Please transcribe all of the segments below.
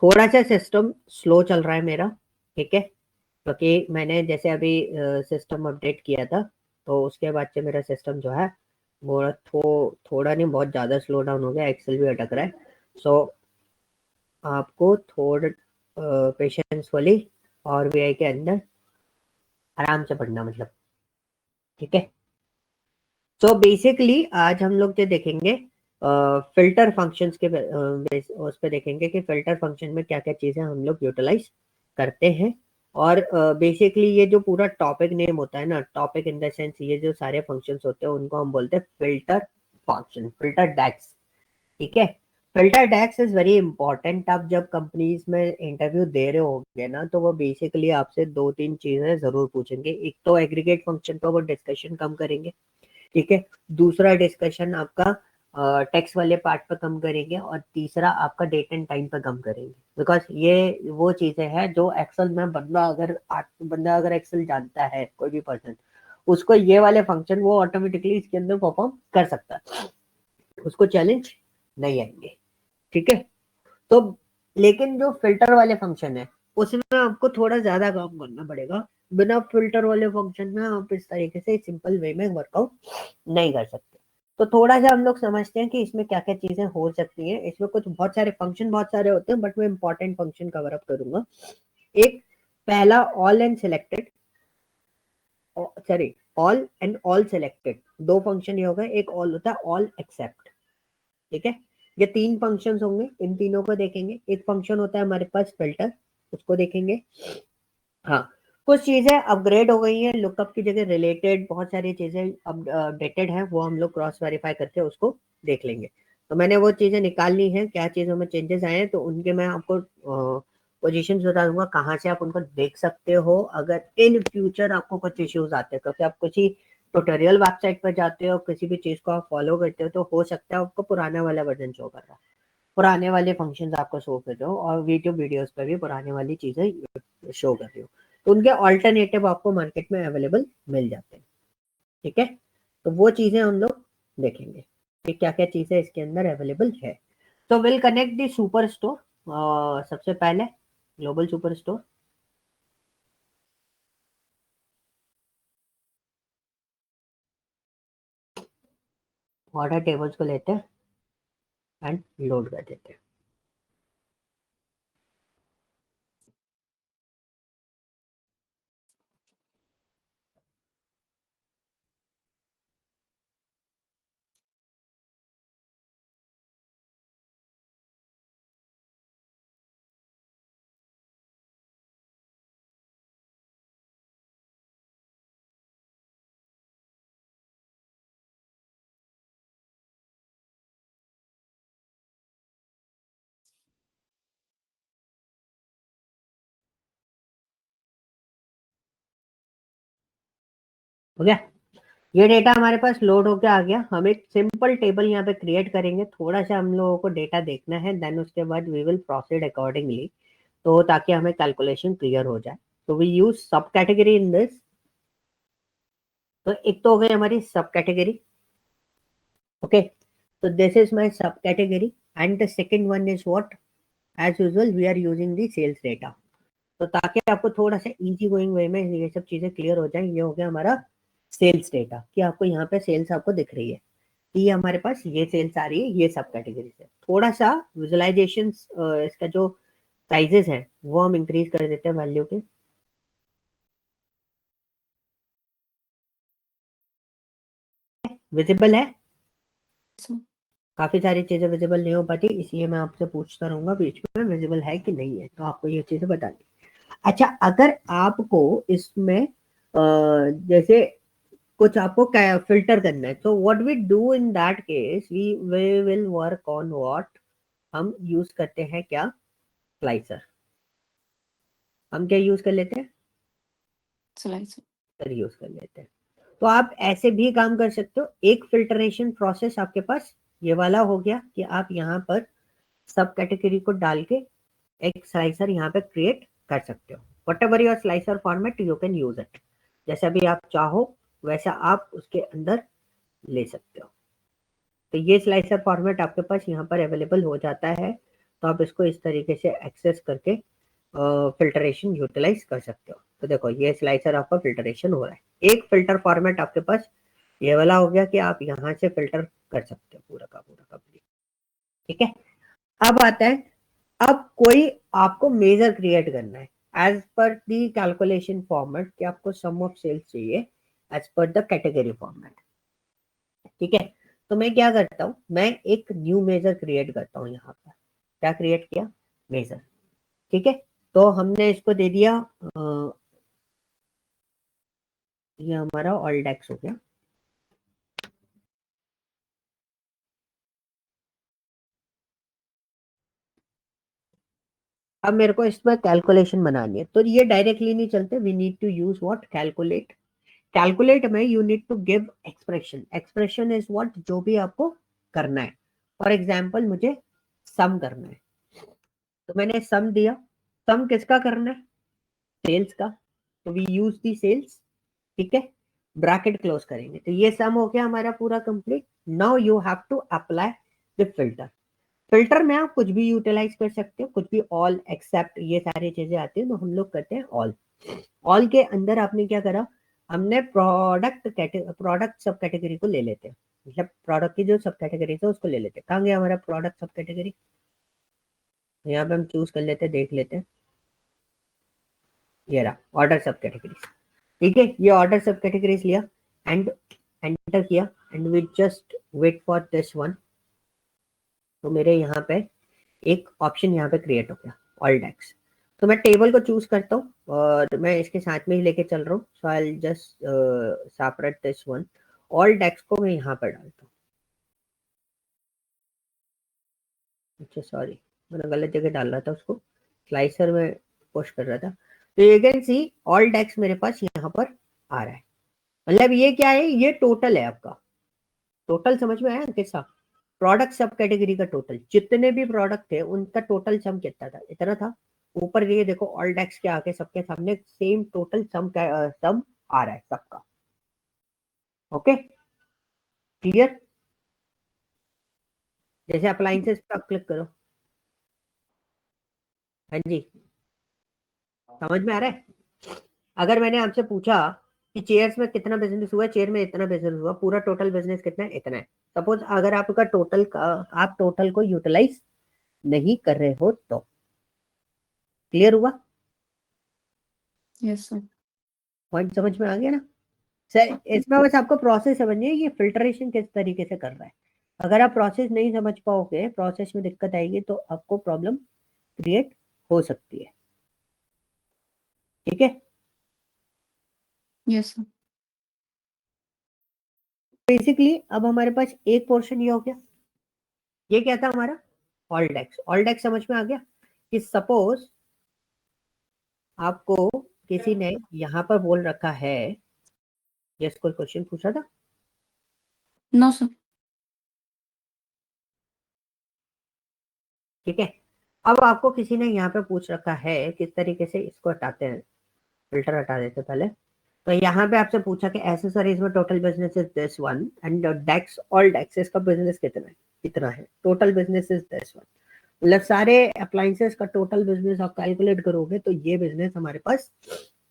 थोड़ा सा system slow चल रहा है मेरा, ठीक है, क्योंकि मैंने जैसे अभी सिस्टम अपडेट किया था, तो उसके बाद से मेरा सिस्टम जो है वो थोड़ा नहीं बहुत ज़्यादा स्लो डाउन हो गया, एक्सेल भी अटक रहा है। सो आपको थोड़ा पेशेंसफुली और वी आई के अंदर आराम से पढ़ना, मतलब, ठीक है। सो बेसिकली आज हम लोग जो देखेंगे फिल्टर फंक्शंस के उस पे देखेंगे कि फिल्टर फंक्शन में क्या क्या चीज़ें हम लोग यूटिलाइज करते हैं। और बेसिकली ये जो पूरा टॉपिक नेम होता है ना, टॉपिक इन द सेंस ये जो सारे फंक्शंस होते हैं उनको हम बोलते हैं फिल्टर फंक्शन, फिल्टर डैक्स, ठीक है। Filter tax is very important. आप जब कंपनीज में इंटरव्यू दे रहे होंगे ना, तो वो बेसिकली आपसे दो तीन चीजें जरूर पूछेंगे। एक तो एग्रीगेट फंक्शन पर वो डिस्कशन कम करेंगे, ठीक है। दूसरा डिस्कशन आपका टैक्स वाले पार्ट पर कम करेंगे, और तीसरा आपका डेट एंड टाइम पर कम करेंगे। बिकॉज ये वो चीजें हैं जो एक्सेल में बंदा अगर एक्सेल जानता है, कोई भी पर्सन, उसको ये वाले फंक्शन वो ऑटोमेटिकली इसके अंदर परफॉर्म कर सकता है, उसको चैलेंज नहीं आएंगे, ठीक है। तो लेकिन जो फिल्टर वाले फंक्शन है उसमें आपको थोड़ा ज्यादा काम करना पड़ेगा। बिना फिल्टर वाले फंक्शन में आप इस तरीके से सिंपल वे में वर्कआउट नहीं कर सकते। तो थोड़ा सा हम लोग समझते हैं कि इसमें क्या क्या चीजें हो सकती हैं। इसमें कुछ बहुत सारे फंक्शन बहुत सारे होते हैं, बट मैं इंपॉर्टेंट फंक्शन कवर अप करूंगा। एक पहला all and selected, sorry, all and all selected, दो फंक्शन ये हो गए। एक ऑल होता है ऑल एक्सेप्ट, ठीक है। ये तीन फंक्शंस होंगे, इन तीनों को देखेंगे। एक फंक्शन होता है हमारे पास फिल्टर, उसको देखेंगे। हाँ, कुछ चीजें अपग्रेड हो गई हैं, लुकअप की जगह रिलेटेड बहुत सारी चीजें अपडेटेड हैं, वो हम लोग क्रॉस वेरीफाई करके उसको देख लेंगे। तो मैंने वो चीजें निकाल ली हैं, क्या चीजों में चेंजेस आए हैं, तो उनके मैं आपको पोजीशंस बता दूंगा, कहाँ से आप उनको देख सकते हो अगर इन फ्यूचर आपको कुछ इश्यूज आते हैं। क्योंकि आप कुछ ही ट्यूटोरियल वेबसाइट पर जाते हो, किसी भी चीज को आप फॉलो करते हो, तो हो सकता है आपको पुराना वाला वर्जन शो कर रहा है, पुराने वाले फंक्शंस आपको शो कर रहे हो, और यूट्यूब वीडियोस पर भी पुराने वाली चीजें शो कर रही हो, तो उनके ऑल्टरनेटिव आपको मार्केट में अवेलेबल मिल जाते हैं, ठीक है। तो वो चीजें हम लोग देखेंगे कि क्या क्या चीजें इसके अंदर अवेलेबल है। तो will connect the super store. सबसे पहले global super store, order tables को लेते हैं एंड लोड कर देते हैं। हो गया, ये डेटा हमारे पास लोड होकर आ गया। हम एक सिंपल टेबल यहाँ पे क्रिएट करेंगे, थोड़ा सा हम लोगों को डेटा देखना है, देन उसके बाद वी विल प्रोसीड अकॉर्डिंगली, तो ताकि हमें कैलकुलेशन क्लियर हो जाए। तो we use sub category in this. तो एक तो हो गई हमारी सब कैटेगरी, ओके। तो this is my sub category, and the second one is what, as usual we are using the sales data. तो ताकि आपको थोड़ा सा इजी गोइंग वे में ये सब चीजें क्लियर हो जाए, ये हो गया हमारा सेल्स डेटा, कि आपको यहाँ पे सेल्स आपको दिख रही है कि ये हमारे पास ये सेल्स आ रही है ये सब कैटेगरी से। थोड़ा सा विजुअलाइजेशन इसका जो साइजेस है वो हम इंक्रीज कर देते हैं वैल्यू के। विजिबल है, काफी सारी चीजें विजिबल नहीं हो पाती, इसलिए मैं आपसे पूछता रहूंगा बीच में विजिबल है कि नहीं है, तो आपको ये चीजें बतानी। अच्छा, अगर आपको इसमें जैसे कुछ आपको फिल्टर करना है, तो what we do in that case, we will work on what, हम यूज करते हैं क्या, स्लाइसर। हम क्या यूज कर लेते हैं, स्लाइसर यूज कर लेते हैं। तो आप ऐसे भी काम कर सकते हो। एक फिल्टरेशन प्रोसेस आपके पास ये वाला हो गया कि आप यहाँ पर सब कैटेगरी को डाल के एक स्लाइसर यहाँ पे क्रिएट कर सकते हो। What ever your slicer format you can use it, जैसा भी आप चाहो वैसा आप उसके अंदर ले सकते हो। तो ये स्लाइसर फॉर्मेट आपके पास यहाँ पर अवेलेबल हो जाता है। तो आप इसको इस तरीके से एक्सेस करके फिल्टरेशन यूटिलाइज कर सकते हो। तो देखो ये स्लाइसर आपका फिल्टरेशन हो रहा है। एक फिल्टर फॉर्मेट आपके पास ये वाला हो गया कि आप यहाँ से फिल्टर कर सकते हो पूरा का पूरा कंप्लीट। ठीक है, अब आता है, अब कोई आपको मेजर क्रिएट करना है as per the calculation format कि आपको सम ऑफ सेल्स चाहिए as per the category format. ठीक है, तो मैं क्या करता हूँ, मैं एक न्यू मेजर क्रिएट करता हूँ। यहाँ पर क्या क्रिएट किया, मेजर। ठीक है, तो हमने इसको दे दिया ये हमारा ऑल डेक्स हो गया। अब मेरे को इसमें कैलकुलेशन बनानी है, तो ये डायरेक्टली नहीं चलते, we need to use what, calculate. Calculate में you need to give expression. Expression is what, जो भी आपको करना है। फॉर एग्जाम्पल मुझे सम करना है, तो मैंने सम दिया। सम किसका करना है, सेल्स का, तो वी यूज दी सेल्स। ठीक है, ब्रैकेट क्लोज करेंगे, तो ये सम हो गया हमारा पूरा complete. Now you have to apply the filter. Filter में आप कुछ भी यूटिलाइज कर सकते हो, कुछ भी, ऑल एक्सेप्ट, ये सारी चीजें आती है, तो हम लोग करते हैं ऑल। ऑल के अंदर आपने क्या करा, हमने प्रोडक्ट सब कैटेगरी को ले लेते हैं, मतलब प्रोडक्ट की जो सब कैटेगरी है उसको ले लेते हैं। कहाँ गया हमारा प्रोडक्ट सब कैटेगरी, यहाँ पे हम चूज कर लेते हैं, देख लेते हैं, ये रहा ऑर्डर सब कैटेगरीज। ठीक है, ये ऑर्डर सब कैटेगरीज लिया एंड एंटर किया and we just wait for this one. तो मेरे यहाँ पे एक ऑप्शन यहाँ पे क्रिएट हो गया, ऑल डेक्स। तो मैं टेबल को चूज करता हूँ और मैं इसके साथ में ही लेके चल रहा हूँ। So I just separate this one, all desks को मैं यहाँ पर डालता हूँ। अच्छा सॉरी, मैंने गलत जगह डाल रहा था उसको, स्लाइसर में पुश कर रहा था। तो यू कैन सी ऑल डेक्स मेरे पास यहाँ पर आ रहा है। मतलब ये क्या है, ये टोटल है आपका। टोटल समझ में आया कैसा, प्रोडक्ट सब कैटेगरी का टोटल, जितने भी प्रोडक्ट थे उनका टोटल सम कितना था, इतना था। ऊपर ये देखो ऑल डेक्स के आके सबके सामने सेम टोटल सम सम आ रहा है सबका। Okay, clear. जैसे अप्लायंसेस पे आप क्लिक करो, हाँ जी, समझ में आ रहा है। अगर मैंने आपसे पूछा कि चेयर्स में कितना बिजनेस हुआ, चेयर में इतना बिजनेस हुआ, पूरा टोटल बिजनेस कितना है, इतना है। सपोज अगर आपका टोटल का, आप टोटल को यूटिलाइज नहीं कर रहे हो तो, क्लियर हुआ, यस सर। पॉइंट समझ में आ गया ना सर। इसमें बस आपको प्रोसेस समझनी है, ये फिल्ट्रेशन किस तरीके से कर रहा है। अगर आप प्रोसेस नहीं समझ पाओगे, प्रोसेस में दिक्कत आएगी, तो आपको प्रॉब्लम क्रिएट हो सकती है। ठीक है, यस सर। बेसिकली अब हमारे पास एक पोर्शन ये हो गया। ये क्या था हमारा, ऑल डेक्स। ऑल डेक्स समझ में आ गया कि सपोज आपको किसी ने यहाँ पर बोल रखा है, जैसे कोई क्वेश्चन पूछा था, नो सर। ठीक है। अब आपको किसी ने यहाँ पे पूछ रखा है किस तरीके से इसको हटाते हैं, फिल्टर हटा देते पहले। तो यहाँ पे आपसे पूछा कि एसेसरीज में total business is this one and desks, all desks का बिजनेस कितना है, कितना है, total business is this one. मतलब सारे अप्लायंसेस का टोटल बिजनेस आप कैलकुलेट करोगे तो ये बिजनेस हमारे पास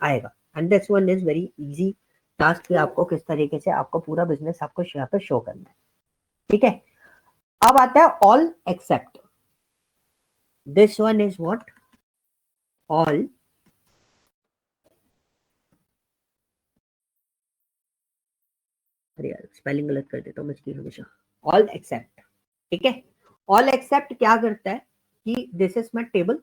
आएगा। And this one is very easy task, कि आपको किस तरीके से आपको पूरा बिजनेस आपको यहाँ पे शो करना है। ठीक है, अब आता है all except. This one is what, all अरे यार स्पेलिंग गलत कर देता हूँ मैं इसकी हमेशा, ऑल एक्सेप्ट। ठीक है, ऑल एक्सेप्ट क्या करता है कि दिस इज माई टेबल।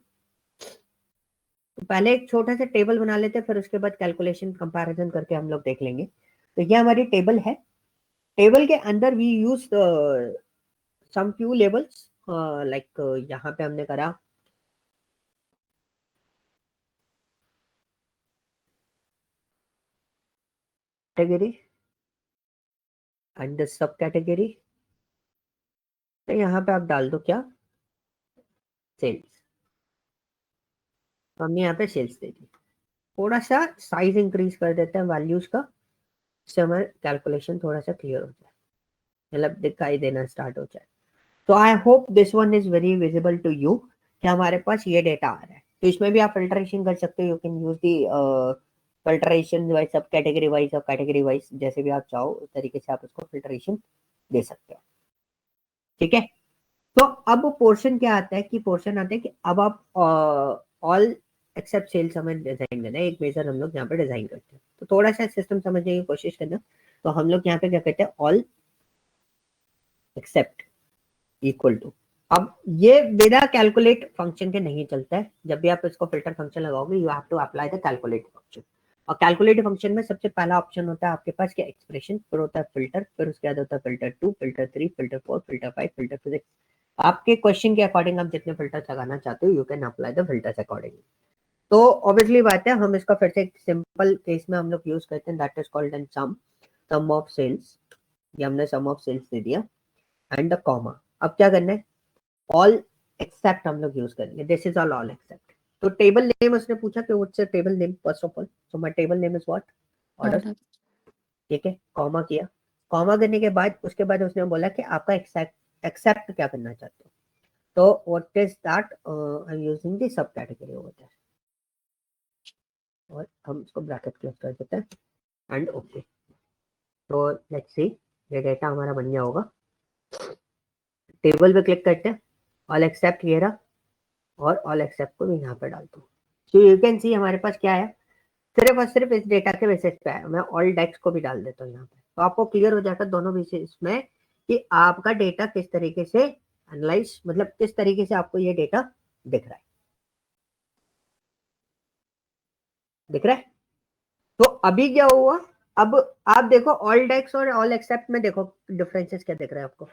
तो पहले एक छोटा सा टेबल बना लेते हैं, फिर उसके बाद कैलकुलेशन कंपैरिजन करके हम लोग देख लेंगे। तो ये हमारी टेबल है। टेबल के अंदर we use some few labels, like यहाँ पे हमने करा कैटेगरी एंड सब कैटेगरी। तो यहाँ पे आप डाल दो क्या, सेल्स। तो हमने यहाँ पे सेल्स दे दी। थोड़ा सा साइज इंक्रीज कर देते हैं वैल्यूज का, इससे हमारा कैलकुलेशन थोड़ा सा क्लियर हो जाए, मतलब दिखाई देना स्टार्ट हो जाए। तो I hope this one is very visible to you. कि हमारे पास ये डेटा आ रहा है, तो इसमें भी आप फिल्ट्रेशन कर सकते हो। You can use the filtration wise, सब कैटेगरी वाइज और कैटेगरी वाइज, जैसे भी आप चाहो उस तरीके से आप उसको फिल्ट्रेशन दे सकते हो। ठीक है, तो अब पोर्शन क्या आता है कि पोर्शन आता है कि अब आप ऑल एक्सेप्ट सेल्स हमें डिजाइन करना है। एक मेजर हम लोग यहाँ पे डिजाइन करते हैं, तो थोड़ा सा सिस्टम समझने की कोशिश करना। तो हम लोग यहाँ पे क्या कहते हैं, ऑल एक्सेप्ट इक्वल टू। अब ये बिना कैलकुलेट फंक्शन के नहीं चलता है। जब भी आप इसको फिल्टर फंक्शन लगाओगे, you have to apply the calculate function. और कैलकुलेट फंक्शन में सबसे पहला ऑप्शन होता है आपके पास क्या, एक्सप्रेशन, फिर होता है फिल्टर, फिर उसके बाद होता है filter 2, filter 3, filter 4, filter 5, filter 6। आपके क्वेश्चन के अकॉर्डिंग आप जितने फिल्टर लगाना चाहते हो, you can apply the filters accordingly. तो ऑब्वियसली बात है, हम इसका फिर से एक सिंपल केस में हम लोग यूज करते हैं, that is called an sum of sales. ये हमने सम ऑफ सेल्स दे दिया एंड द कॉमा। अब क्या करना है, ऑल एक्सेप्ट हम लोग यूज करेंगे, दिस इज ऑल एक्सेप्ट। तो टेबल नेम उसने पूछा कि what's a table name, first of all so my table name is what, order. Order. ठीक है, कॉमा किया। कॉमा करने के बाद उसके बाद उसने बोला कि आपका एक्सेप्ट क्या करना चाहते हो। तो what is that, I am using the sub category over there, और हम इसको ब्रैकेट क्लोज कर देते हैं एंड ओके। तो लेट्स सी, ये डेटा हमारा बन गया होगा। टेबल पे क्लिक करते हैं, ऑल एक्सेप्ट ये रहा, और ऑल एक्सेप्ट को भी यहाँ पे डालता हूँ। सो यू कैन सी हमारे पास क्या है, सिर्फ और सिर्फ इस डेटा के बेसिस पे है। मैं ऑल डेक्स को भी डाल देता हूँ यहाँ पे, तो आपको क्लियर हो जाता है दोनों बेसिस में कि आपका डेटा किस तरीके से एनालाइज, मतलब किस तरीके से आपको ये डेटा दिख रहा है। दिख रहा है, तो अभी क्या हुआ, अब आप देखो ऑल डेक्स और ऑल एक्सेप्ट में देखो डिफरेंसेस क्या दिख रहा है आपको।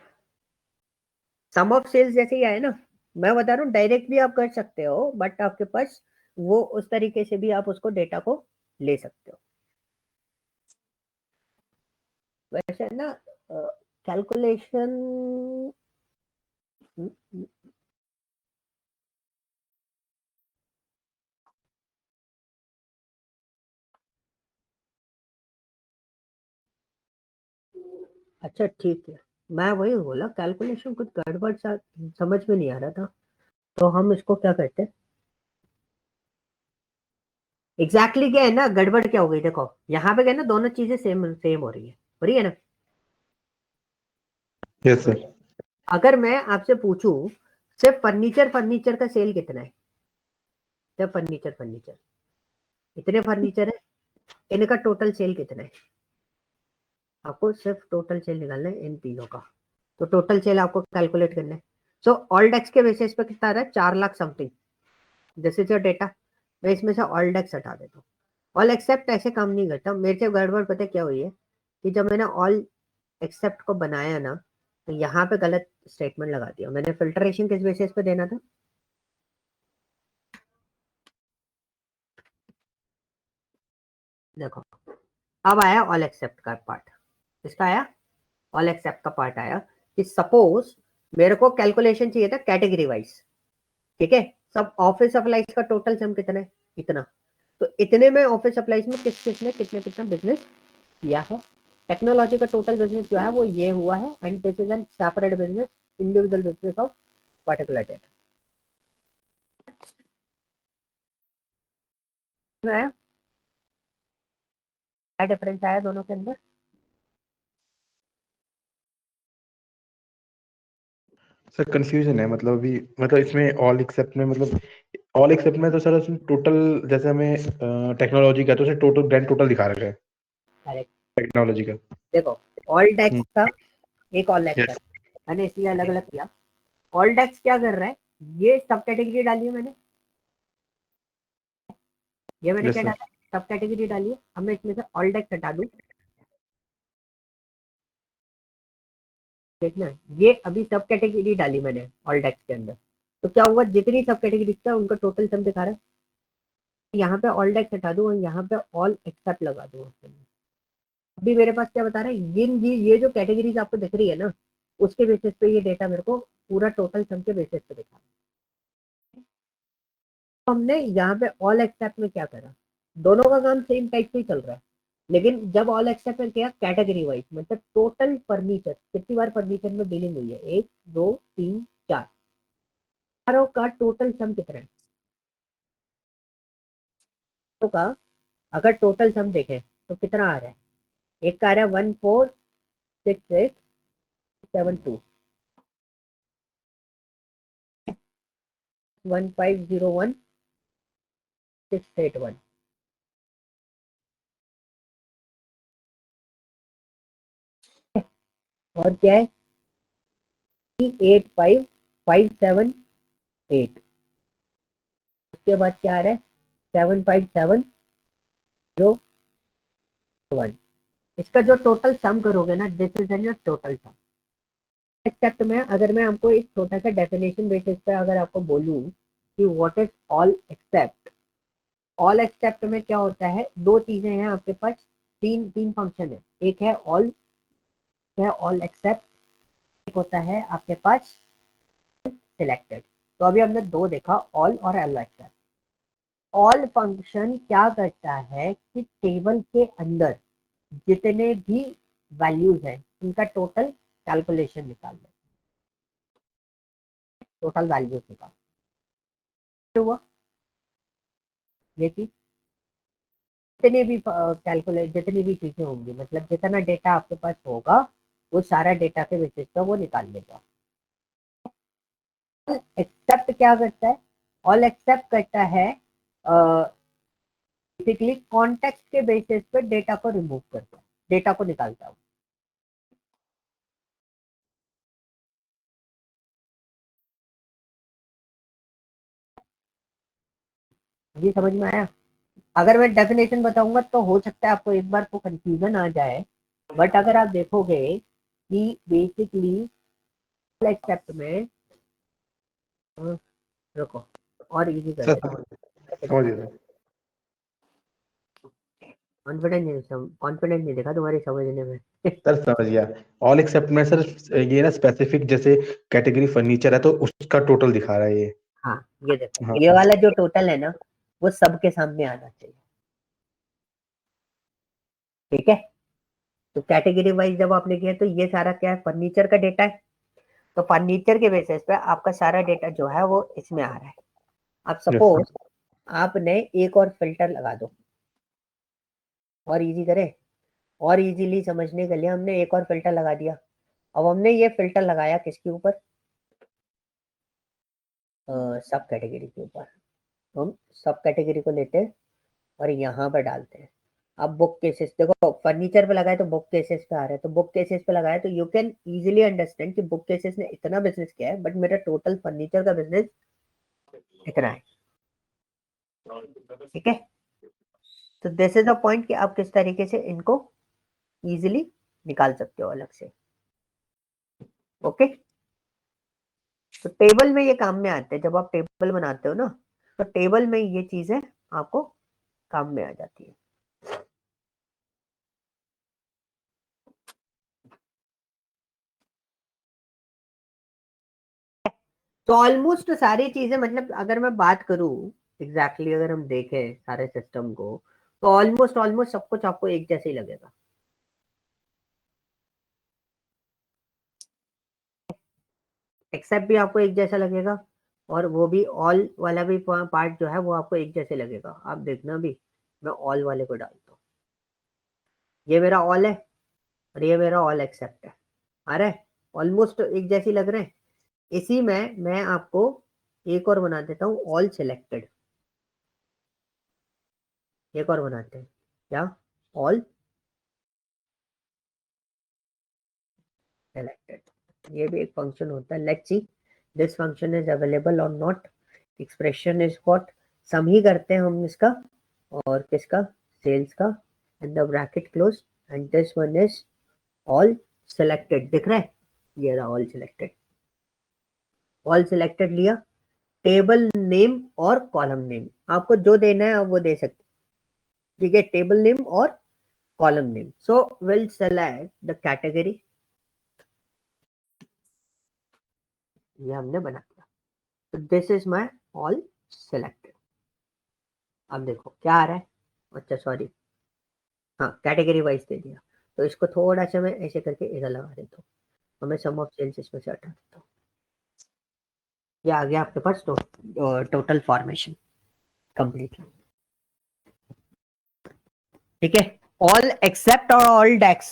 सम ऑफ सेल्स जैसे ही आए ना, मैं बता रहा हूँ डायरेक्ट भी आप कर सकते हो, बट आपके पास वो उस तरीके से भी आप उसको डेटा को ले सकते हो। वैसे ना कैलकुलेशन, अच्छा ठीक है, मैं वही बोला कैलकुलेशन कुछ गड़बड़ सा समझ में नहीं आ रहा था। तो हम इसको क्या करते हैं, एग्जैक्टली क्या है ना, गड़बड़ क्या हो गई देखो, यहाँ पे क्या है ना, दोनों चीजें सेम सेम हो रही है ना। Yes sir. अगर मैं आपसे पूछूं सिर्फ फर्नीचर फर्नीचर का सेल कितना है, सिर्फ फर्नीचर फर्नीचर, इतने फर्नीचर है, इनका टोटल सेल कितना है, आपको सिर्फ टोटल सेल निकालना है इन तीनों का। तो टोटल सेल आपको कैलकुलेट करना है। सो ऑल डेक्स के बेसिस पे कितना आ रहा है, 4 lakh something, this is your data. मैं इसमें से ऑल डेक्स हटा देता हूँ। ऑल एक्सेप्ट ऐसे काम नहीं करता, मेरे से गड़बड़ पता है क्या हुई है कि जब मैंने ऑल एक्सेप्ट को बनाया ना, तो यहाँ पे गलत स्टेटमेंट लगा दिया मैंने। फिल्ट्रेशन किस बेसिस पे देना था, देखो अब आया ऑल एक्सेप्ट का पार्ट। किसका आया, ऑल एक्सेप्ट का पार्ट आया कि सपोज मेरे को कैलकुलेशन चाहिए था कैटेगरी वाइज। ठीक है, सब ऑफिस सप्लाईज का टोटल सम कितना है, इतना। तो इतने में ऑफिस सप्लाईज में किस किसने कितने कितना बिजनेस किया है। टेक्नोलॉजी का टोटल बिजनेस जो है वो ये हुआ है, and this is N separate business, individual business of particular data. क्या डिफरेंस आया दोनों के अंदर, सर कंफ्यूजन है, मतलब अभी मतलब इसमें ऑल एक्सेप्ट में, मतलब ऑल एक्सेप्ट में तो सर उसमें टोटल, जैसे हमें टेक्नोलॉजी का तो सर टोटल ग्रैंड टोटल दिखा रखा है करेक्ट। टेक्नोलॉजी का। देखो ऑल डेक्स का एक ऑल एक्सेप्ट, यस। मैंने इसलिए अलग अलग किया। ऑल डेक्स क्या कर रहा है, ये सब कैटेगरी डाली है मैंने, ये मैंने यस क्या सर। डाला, सब कैटेगरी डाली है। अब मैं इसमें से ऑल डेक्स हटा दूं, देखना ये अभी सब कैटेगरी डाली मैंने ऑल डेक्स के अंदर, तो क्या हुआ, जितनी सब कैटेगरी था उनका टोटल सम दिखा रहा है। यहाँ पे ऑल डेक्स हटा दूं और यहाँ पे ऑल एक्सेप्ट लगा दूं, अभी मेरे पास क्या बता रहा है, ये जो कैटेगरीज आपको दिख रही है ना, उसके बेसिस पे ये डेटा मेरे को पूरा टोटल सम के बेसिस पे दिखा। तो हमने यहाँ पे ऑल एक्सेप्ट में क्या करा, दोनों का काम सेम टाइप से ही चल रहा है, लेकिन जब ऑल एक्सेप्ट में किया कैटेगरी वाइज, मतलब टोटल फर्नीचर कितनी बार फर्नीचर में डीलिंग हुई है, 1 2 3 4, चारों का टोटल सम कितना है, तो का अगर टोटल सम देखें तो कितना आ रहा है, एक का आ रहा है 146872 1501681 और क्या है 85578, उसके बाद क्या आ रहा है 75701। इसका जो टोटल सम करोगे ना, this is your total sum. Except में अगर मैं आपको एक छोटा सा डेफिनेशन बेसिस पे अगर आपको बोलूं कि what is all except, all except में क्या होता है, दो चीजें हैं आपके पास, तीन तीन फंक्शन है, एक है ऑल एक्सेप्ट, एक होता है आपके पास सिलेक्टेड। तो अभी हमने दो देखा, ऑल और ऑल एक्सेप्ट। ऑल फंक्शन क्या करता है कि टेबल के अंदर जितने भी वैल्यूज हैं उनका टोटल कैलकुलेशन निकाल ले, टोटल वैल्यूज निकाल, तो हुआ ये चीज, जितने भी कैलकुलेट जितनी भी चीजें होंगी, मतलब जितना डेटा आपके पास होगा वो सारा डेटा के बेसिस पे वो निकाल लेगा। एक्सेप्ट क्या करता है, ऑल एक्सेप्ट करता है बेसिकली कॉन्टेक्स्ट के बेसिस पे डेटा को रिमूव करता है, डेटा को निकालता है। ये समझ में आया? अगर मैं डेफिनेशन बताऊंगा तो हो सकता है आपको एक बार को कंफ्यूजन आ जाए, बट अगर आप देखोगे कि बेसिकली एक्सेप्ट में रुको और इजी सर करते समझ गया सर। कॉन्फिडेंट नहीं देखा तुम्हारी समझने में। सर समझ गया। ऑल एक्सेप्ट में सर ये ना स्पेसिफिक जैसे कैटेगरी फर्नीचर है तो उसका टोटल दिखा रहा है ये। हाँ ये देखो, हाँ ये वाला जो टोटल है ना वो सबके सामने आना चाहिए, ठीक है। तो कैटेगरी वाइज जब आपने किया तो ये सारा क्या है, फर्नीचर का डेटा है, तो फर्नीचर के बेसिस पे आपका सारा डेटा जो है वो इसमें आ रहा है। अब यस सर। सपोज आपने एक और फिल्टर लगा दो, और इजी करें, और इजीली समझने के लिए हमने एक और फिल्टर लगा दिया। अब हमने ये फिल्टर लगाया किसके ऊपर, सब कैटेगरी के ऊपर। तो हम सब कैटेगरी को लेते हैं और यहाँ पर डालते हैं। अब बुक केसेस देखो, फर्नीचर पे लगाए तो बुक केसेस पे आ रहा है, तो बुक केसेस पे लगाए तो यू कैन इजीली अंडरस्टैंड कि बुक केसेस ने इतना बिजनेस किया है, बट मेरा टोटल फर्नीचर का बिजनेस इतना है, ठीक है। तो दिस इज अ पॉइंट कि आप किस तरीके से इनको इजीली निकाल सकते हो अलग से, ओके। तो टेबल में ये काम में आते हैं, जब आप टेबल बनाते हो ना तो टेबल में ये चीजें आपको काम में आ जाती है। तो ऑलमोस्ट सारी चीजें, मतलब अगर मैं बात करूं एग्जैक्टली अगर हम देखें सारे सिस्टम को, तो ऑलमोस्ट ऑलमोस्ट सब कुछ आपको एक जैसे ही लगेगा। एक्सेप्ट भी आपको एक जैसा लगेगा, और वो भी ऑल वाला भी पार्ट जो है वो आपको एक जैसे लगेगा। आप देखना भी, मैं ऑल वाले को डालता हूँ, ये मेरा ऑल है और ये मेरा ऑल एक्सेप्ट है, आ रहा है, ऑलमोस्ट एक जैसी लग रहे हैं। इसी में मैं आपको एक और बना देता हूँ, ऑल सिलेक्टेड, एक और बनाते हैं क्या, ऑल सेलेक्टेड। ये भी एक फंक्शन होता है, let's see this function is available और नॉट। एक्सप्रेशन इज व्हाट, सम ही करते हैं हम इसका, और किसका, सेल्स का, and the bracket close, and this one is all selected, दिख रहा है, ये रहा ऑल सिलेक्टेड। ऑल सिलेक्टेड लिया, टेबल नेम और कॉलम नेम आपको जो देना है आप वो दे सकते, ठीक है, टेबल नेम और column name. So will select the category, ये हमने बना दिया, तो this is my all selected. अब देखो क्या आ रहा है, अच्छा सॉरी, हाँ कैटेगरी वाइज दे दिया, तो इसको थोड़ा सा मैं ऐसे करके इधर लगा देता हूँ, और मैं सम ऑफ सेल्स इसमें से हटा देता हूँ, ये आ गया आपके पास टोटल फॉर्मेशन कंप्लीट। ठीक है, ऑल एक्सेप्ट और ऑल डेक्स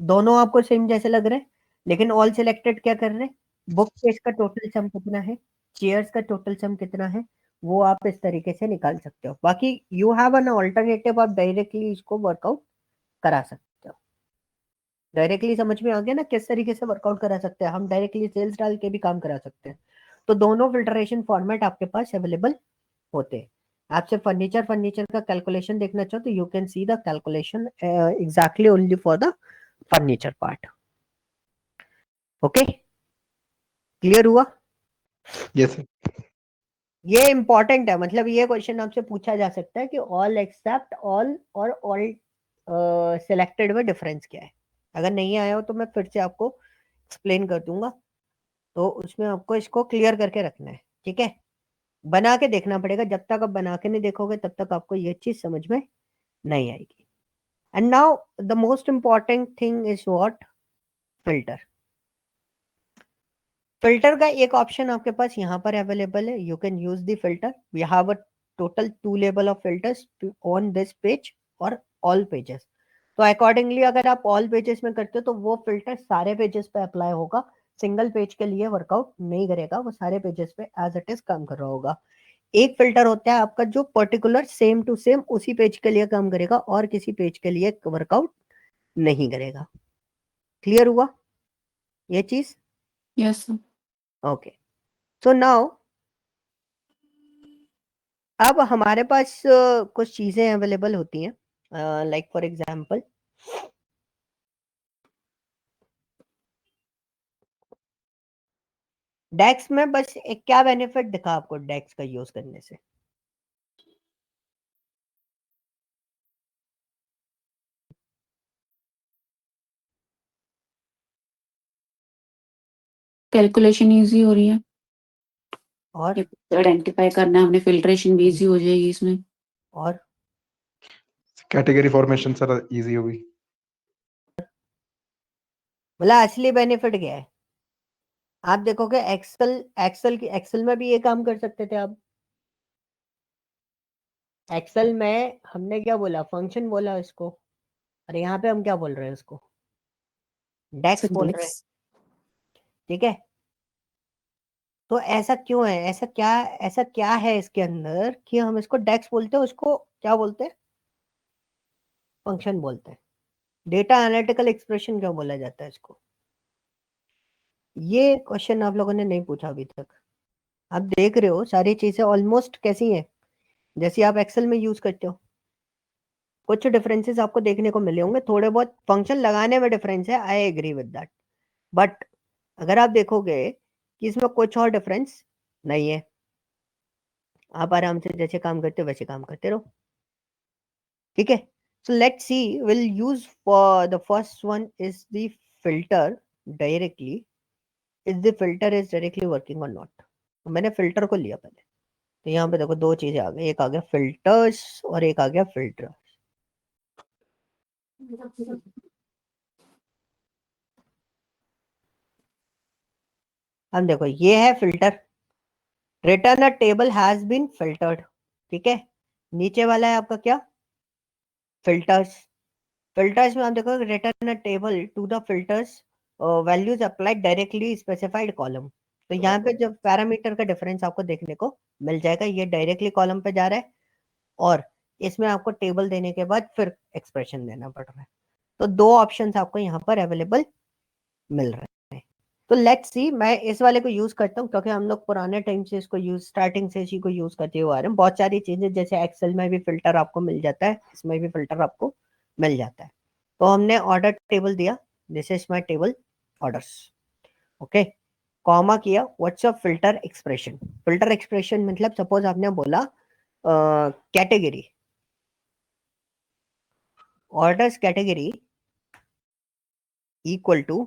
दोनों आपको सेम जैसे लग रहे हैं, लेकिन ऑल सिलेक्टेड क्या कर रहे हैं, बुक पेज का टोटल सम कितना है, चेयर्स का टोटल सम कितना है, वो आप इस तरीके से निकाल सकते हो। बाकी यू हैव एन ऑल्टरनेटिव, आप डायरेक्टली इसको वर्कआउट करा सकते हो। डायरेक्टली समझ में आ गया ना किस तरीके से वर्कआउट करा सकते हैं, हम डायरेक्टली सेल्स डाल के भी काम करा सकते हैं। तो दोनों फिल्टरेशन फॉर्मेट आपके पास अवेलेबल होते हैं। आपसे फर्नीचर का कैलकुलेशन देखना चाहो तो you can see the calculation exactly only for the furniture part. Okay, clear हुआ? Yes sir. ये इंपॉर्टेंट है, मतलब ये क्वेश्चन आपसे पूछा जा सकता है कि ऑल एक्सेप्ट ऑल और ऑल सिलेक्टेड में डिफरेंस क्या है। अगर नहीं आया हो तो मैं फिर से आपको एक्सप्लेन कर दूंगा, तो उसमें आपको इसको क्लियर करके रखना है। ठीक है, बना के देखना पड़ेगा, जब तक आप बना के नहीं देखोगे तब तक आपको ये चीज समझ में नहीं आएगी। And now the most important thing is what, filter. Filter का एक ऑप्शन आपके पास यहाँ पर अवेलेबल है, you can use the filter. We have a total 2 level of filters on this page और ऑल पेजेस। तो अकॉर्डिंगली अगर आप ऑल पेजेस में करते हो तो वो फिल्टर सारे पेजेस पे अप्लाई होगा, सिंगल पेज के लिए वर्कआउट नहीं करेगा, वो सारे पेजेस पे एज इट इज काम कर रहा होगा। एक फिल्टर होता है आपका जो पर्टिकुलर सेम टू सेम उसी पेज के लिए काम करेगा और किसी पेज के लिए वर्कआउट नहीं करेगा। क्लियर हुआ ये चीज? Yes sir. Okay, so now अब हमारे पास कुछ चीजें अवेलेबल होती हैं, लाइक फॉर एग्जांपल डेक्स में बस एक क्या बेनिफिट दिखा आपको डेक्स का यूज करने से? कैलकुलेशन इजी हो रही है, और आइडेंटिफाई करना हमने, फिल्ट्रेशन भी इजी हो जाएगी इसमें। और कैटेगरी फॉर्मेशन सर इजी होगी। मतलब असली बेनिफिट क्या है? आप देखोगे एक्सेल में भी ये काम कर सकते थे आप। एक्सेल में हमने क्या बोला, फंक्शन बोला इसको, और यहाँ पे हम क्या बोल रहे हैं उसको, डेक्स बोल रहे हैं। ठीक है, तो ऐसा क्यों है, ऐसा क्या है इसके अंदर कि हम इसको डेक्स बोलते हैं, उसको क्या बोलते हैं, फंक्शन बोलते हैं। डेटा एनालिटिकल एक्सप्रेशन क्यों बोला जाता है इसको? ये क्वेश्चन आप लोगों ने नहीं पूछा अभी तक। आप देख रहे हो सारी चीजें ऑलमोस्ट कैसी हैं, जैसी आप एक्सेल में यूज करते हो। कुछ डिफरेंसेस आपको देखने को मिले होंगे, थोड़े बहुत फंक्शन लगाने में डिफरेंस है, I agree with that, but अगर आप देखोगे कि इसमें कुछ और डिफरेंस नहीं है, आप आराम से जैसे काम करते हो वैसे काम करते रहो। ठीक है, so let's see, we'll use for the first one is the filter directly, is the filter is directly working or not। तो मैंने फिल्टर को लिया पहले, तो यहाँ पे देखो दो चीजें आ गई, एक आ गया फिल्टर्स और एक आ गया फिल्टर। हम देखो ये है filter, return a table has been filtered. ठीक है, नीचे वाला है आपका क्या, फिल्टर्स। फिल्टर्स में आप देखो return a table to the filters values applied directly specified column. तो यहाँ पे जो पैरामीटर का डिफरेंस आपको देखने को मिल जाएगा, ये डायरेक्टली कॉलम पे जा रहा है और इसमें आपको टेबल देने के बाद फिर एक्सप्रेशन देना पड़ रहा है। तो दो ऑप्शंस आपको यहाँ पर अवेलेबल मिल रहे हैं। तो लेट्स सी, मैं इस वाले को यूज करता हूँ क्योंकि हम लोग पुराने टाइम से इसको यूज, स्टार्टिंग से इसी को यूज करते हुए आ रहे हैं। बहुत सारी चीजें जैसे एक्सेल में भी फिल्टर आपको मिल जाता है, इसमें भी फिल्टर आपको मिल जाता है। तो हमने ऑर्डर टेबल दिया, this is my table orders. Okay, comma किया, what's a filter expression. Filter expression मतलब सपोज आपने बोला category, orders category equal to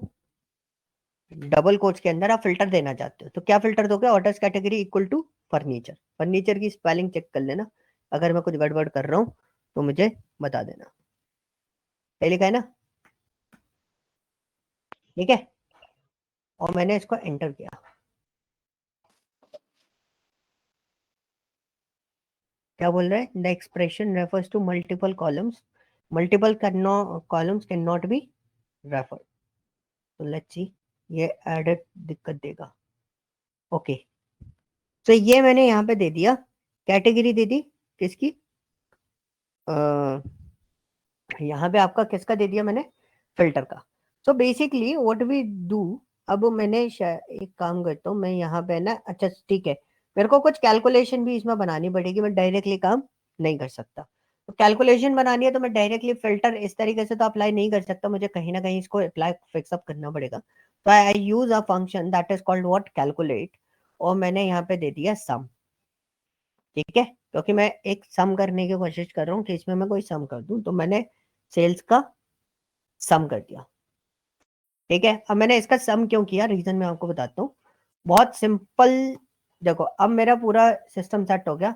double quotes के अंदर आप फिल्टर देना चाहते हो, तो क्या फिल्टर दोगे, orders category equal to furniture. Furniture की स्पेलिंग चेक कर लेना, अगर मैं कुछ गड़बड़ कर रहा हूं तो मुझे बता देना। सही लिखा है ना? ठीक है, और मैंने इसको एंटर किया। क्या बोल रहा है? The expression refers to multiple columns, multiple columns can not be refer. तो लेट्स सी, ये एडेड दिक्कत देगा। ओके, तो ये मैंने यहाँ पे दे दिया, कैटेगरी दे दी किसकी, यहाँ पे आपका किसका दे दिया मैंने, फिल्टर का। So basically what we do, अब मैंने एक काम करता हूँ मैं यहाँ पे ना, अच्छा ठीक है, मेरे को कुछ कैलकुलेशन भी इसमें बनानी पड़ेगी, मैं डायरेक्टली काम नहीं कर सकता। तो कैलकुलेशन बनानी है तो मैं डायरेक्टली फिल्टर इस तरीके से तो अप्लाई नहीं कर सकता, मुझे कहीं ना कहीं इसको अप्लाई फिक्सअप करना पड़ेगा। तो I use a function that is called what, calculate, और मैंने यहाँ पे दे दिया सम। ठीक है, क्योंकि मैं एक सम करने की कोशिश कर रहा हूँ कि इसमें मैं कोई सम कर दूं, तो मैंने सेल्स का सम कर दिया। ठीक है, अब मैंने इसका सम क्यों किया, रीजन मैं आपको बताता हूँ, बहुत सिंपल। देखो अब मेरा पूरा सिस्टम सेट हो गया,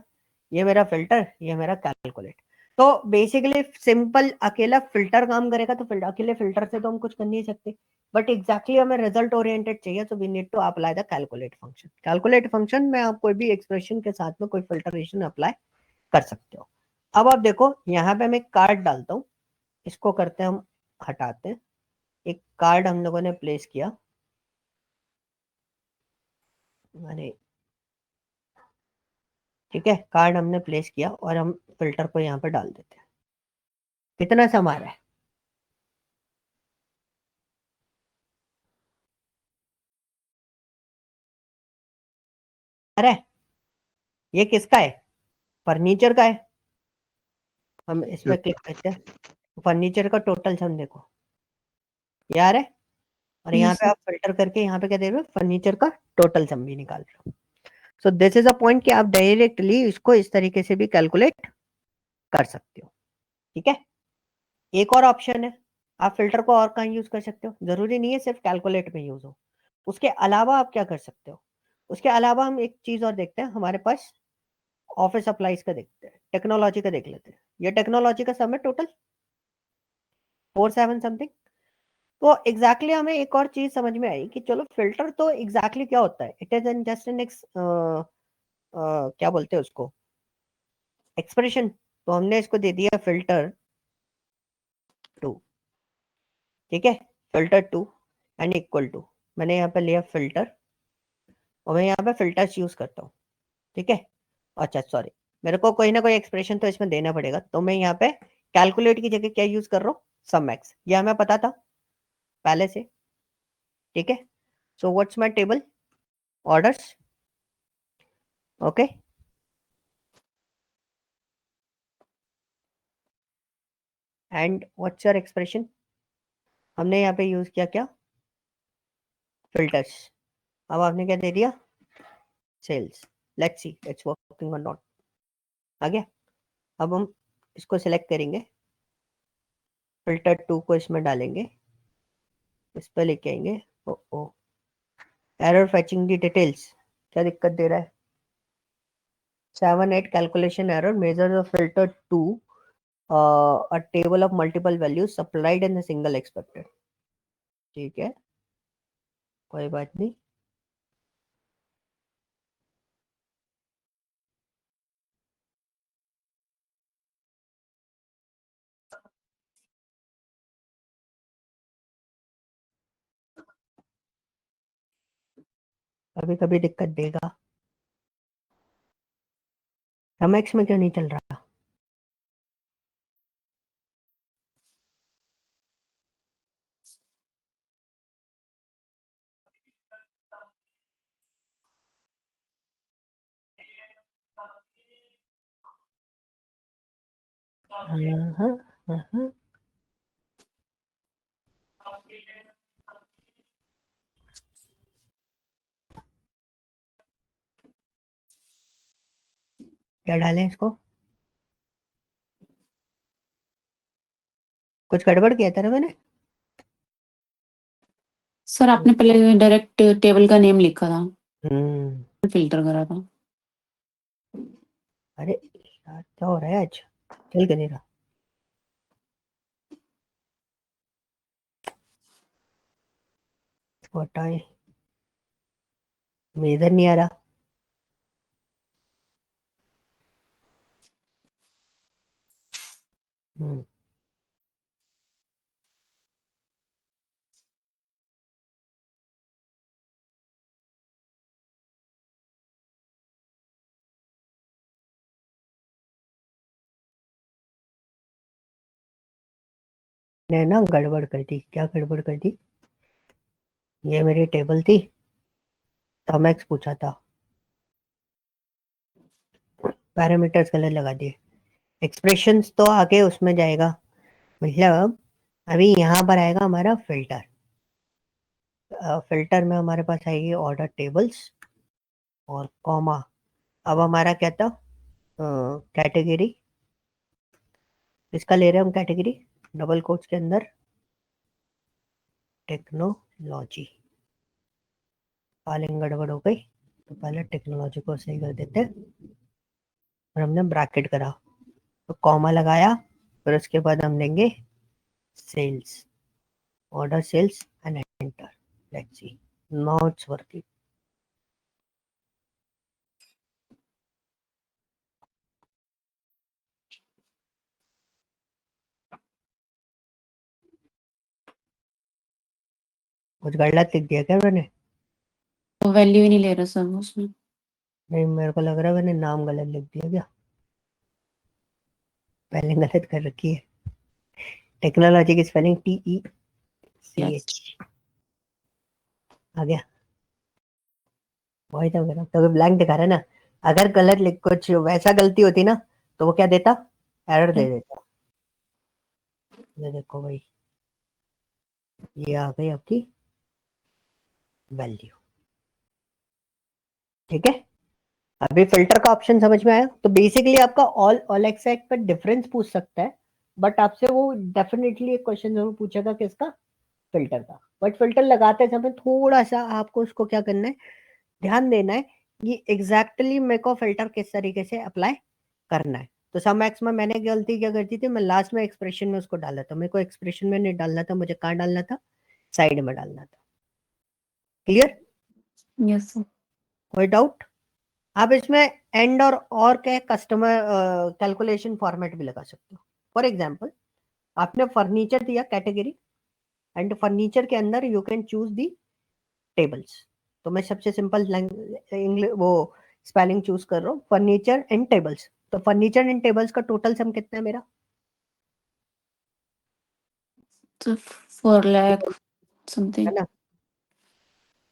ये मेरा फिल्टर, ये मेरा कैलकुलेट। तो बेसिकली सिंपल अकेला फिल्टर काम करेगा, तो अकेले फिल्टर से तो हम कुछ कर नहीं सकते, बट एग्जैक्टली हमें रिजल्ट ओरिएंटेड चाहिए, तो we need to apply the calculate function. Calculate function में आप कोई भी एक्सप्रेशन के साथ में कोई फिल्टरेशन अप्लाई कर सकते हो। अब आप देखो यहाँ पे मैं कार्ड डालता हूँ, इसको करते हैं हम, हटाते हैं, एक कार्ड हम लोगों ने प्लेस किया, अरे ठीक है, कार्ड हमने प्लेस किया और हम फिल्टर को यहाँ पे डाल देते हैं। कितना सम आ रहा है, अरे ये किसका है, फर्नीचर का है। हम इसमें क्लिक करते हैं, फर्नीचर का टोटल सम देखो ये आ रहा है, और यहाँ यस पे सर। आप फिल्टर करके यहाँ पे क्या दे रहे हो, फर्नीचर का टोटल सम भी निकाल रहे हो। सो दिस इज अ पॉइंट कि आप डायरेक्टली इसको इस तरीके से भी कैलकुलेट कर सकते हो। ठीक है, एक और ऑप्शन है, आप फिल्टर को और कहाँ यूज कर सकते हो, जरूरी नहीं है सिर्फ कैलकुलेट में यूज हो, उसके अलावा आप क्या कर सकते हो। उसके अलावा हम एक चीज और देखते हैं, हमारे पास ऑफिस सप्लाईज का देखते हैं, टेक्नोलॉजी का देख लेते हैं। ये टेक्नोलॉजी का सम है टोटल 47 समथिंग। तो एग्जैक्टली हमें एक और चीज समझ में आई कि चलो फिल्टर तो एग्जैक्टली क्या होता है, it is an just an क्या बोलते हैं उसको, एक्सप्रेशन। तो हमने इसको दे दिया फिल्टर 2। ठीक है, फिल्टर 2 एंड इक्वल टू, मैंने यहाँ पे लिया फिल्टर, और मैं यहाँ पे फिल्टर्स यूज करता हूँ। ठीक है, अच्छा सॉरी, मेरे को कोई ना कोई एक्सप्रेशन तो इसमें देना पड़ेगा, तो मैं यहाँ पे कैलकुलेट की जगह क्या यूज कर रहा हूँ, सम एक्स, यह हमें पता था पहले से। ठीक है, so what's my table, orders, okay, and what's your expression, हमने यहाँ पे यूज किया क्या, फिल्टर्स। अब आपने क्या दे दिया, sales. Let's see it's working और नॉट, आ गया। अब हम इसको सिलेक्ट करेंगे, फिल्टर 2 को इसमें डालेंगे, इस पर लेके आएंगे। ओ ओ, एरर फैचिंग दी डिटेल्स, क्या दिक्कत दे रहा है, 7-8 calculation error, measure the filter 2 a table of multiple values supplied in a single expected। ठीक है, कोई बात नहीं, कभी कभी दिक्कत देगा। रमेक्स में क्यों नहीं चल रहा, हाँ, हाँ, क्या डालें इसको, कुछ गड़बड़ किया था ना मैंने। सर आपने पहले डायरेक्ट टेबल का नेम लिखा था, हम्म, फिल्टर करा था। अरे यार क्या हो रहा है आज, चल के नहीं रहा, हटाए, मेजर नहीं आ रहा। ने ना गड़बड़ कर दी। क्या गड़बड़ कर दी? ये मेरी टेबल थी, टॉमैक्स पूछा था, पैरामीटर्स गलत लगा दिए। एक्सप्रेशंस तो आगे उसमें जाएगा, मतलब अभी यहाँ पर आएगा हमारा फिल्टर। फिल्टर में हमारे पास आएगी ऑर्डर टेबल्स और कॉमा। अब हमारा क्या था? कैटेगरी। इसका ले रहे हैं हम कैटेगरी, डबल कोट्स के अंदर टेक्नोलॉजी। स्पेलिंग गड़बड़ हो गई, तो पहले टेक्नोलॉजी को सही कर देते हैं और हमने ब्रैकेट करा, तो कॉमा लगाया, फिर उसके बाद हम देंगे sales, order sales and enter. Let's see, now it's working. कुछ गलत लिख दिया क्या मैंने? वो वैल्यू ही नहीं ले रहा सर उसमें। नहीं, मेरे को लग रहा है मैंने नाम गलत लिख दिया क्या? स्पेलिंग गलत कर रखी है। टेक्नोलॉजी की स्पेलिंग TECH। आ गया? वही तो मेरा तो ब्लैंक दिखा रहा है ना। अगर गलत लिख कुछ वैसा गलती होती ना, तो वो क्या देता? एरर दे देता। ये देखो भाई, ये आ गई आपकी वैल्यू। ठीक है, अभी फिल्टर का ऑप्शन समझ में आया? तो बेसिकली आपका ऑल एक्सेप्ट का डिफरेंस पूछ सकता है, बट आपसे वो डेफिनेटली एक क्वेश्चन जरूर पूछेगा किसका? फिल्टर का। बट फिल्टर लगाते समय थोड़ा सा आपको उसको क्या करना है, ध्यान देना है कि एग्जैक्टली मेरे को फिल्टर किस तरीके से अप्लाई करना है। तो सम एक्स में मैंने गलती क्या करती थी, मैं लास्ट में एक्सप्रेशन में उसको डाला था। मेरे को एक्सप्रेशन में नहीं डालना था, मुझे कहाँ डालना था? साइड में डालना था। क्लियर? Yes sir. कोई डाउट? आप इसमें एंड और क्या कस्टमर कैलकुलेशन फॉर्मेट भी लगा सकते हो। फॉर एग्जांपल, आपने फर्नीचर दिया कैटेगरी, एंड फर्नीचर के अंदर you can choose the tables. तो मैं सबसे सिंपल इंग्लिश वो स्पेलिंग चूज कर रहा हूँ, फर्नीचर एंड टेबल्स। तो फर्नीचर एंड टेबल्स का टोटल सम कितना है मेरा? तो 4 लाख है समथिंग। ना?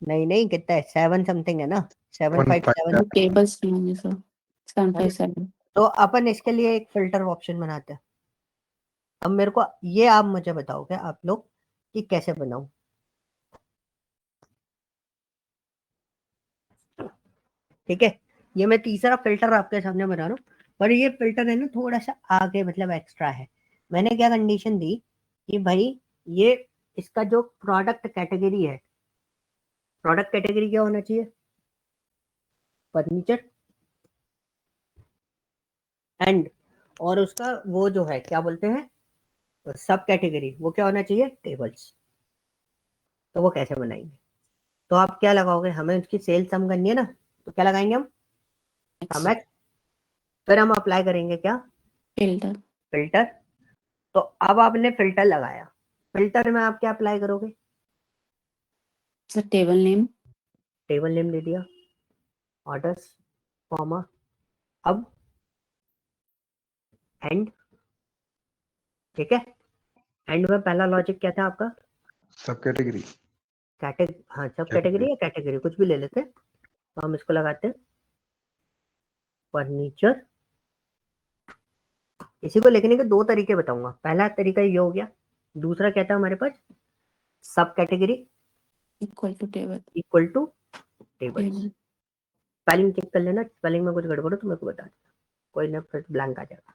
नहीं नहीं, कितना है? 7 समथिंग है ना? 757 157 टेबल्स नहीं होंगे सर। है ना? 757। तो अपन इसके लिए एक फिल्टर ऑप्शन बनाते हैं। अब मेरे को ये आप मुझे बताओगे आप लोग कि कैसे बनाऊं। ठीक है, ये मैं तीसरा फिल्टर आपके सामने बना रहा हूँ, पर ये फिल्टर है ना थोड़ा सा आगे, मतलब एक्स्ट्रा है। मैंने क्या कंडीशन दी कि भाई ये इसका जो प्रोडक्ट कैटेगरी है, प्रोडक्ट कैटेगरी क्या होना चाहिए? फर्नीचर। एंड और उसका वो जो है क्या बोलते हैं, सब कैटेगरी, वो क्या होना चाहिए? टेबल्स। तो वो कैसे बनाएंगे? तो आप क्या लगाओगे, हमें उसकी सेल सम करनी है ना, तो क्या लगाएंगे हम? सम। फिर हम अप्लाई करेंगे क्या? फिल्टर। फिल्टर। तो अब आपने फिल्टर लगाया, फिल्टर में आप क्या अप्लाई करोगे? Sir table name. Table name दे दिया, ऑर्डर्स, कॉमा। अब एंड। ठीक है, एंड में पहला लॉजिक क्या था आपका? सब कैटेगरी कैटेगरी। हाँ, सब कैटेगरी कैटेगरी या कैटेगरी कुछ भी ले लेते हैं। तो हम इसको लगाते हैं फर्नीचर। इसी को लिखने के दो तरीके बताऊंगा। पहला तरीका ये हो गया, दूसरा क्या था हमारे पास? Sub category equal to table. Equal to tables. Table. Spelling check कर लेना, स्पेलिंग में कुछ गड़बड़ हो तो मेरे को बता देना, कोई ना, फिर ब्लैंक आ जाएगा।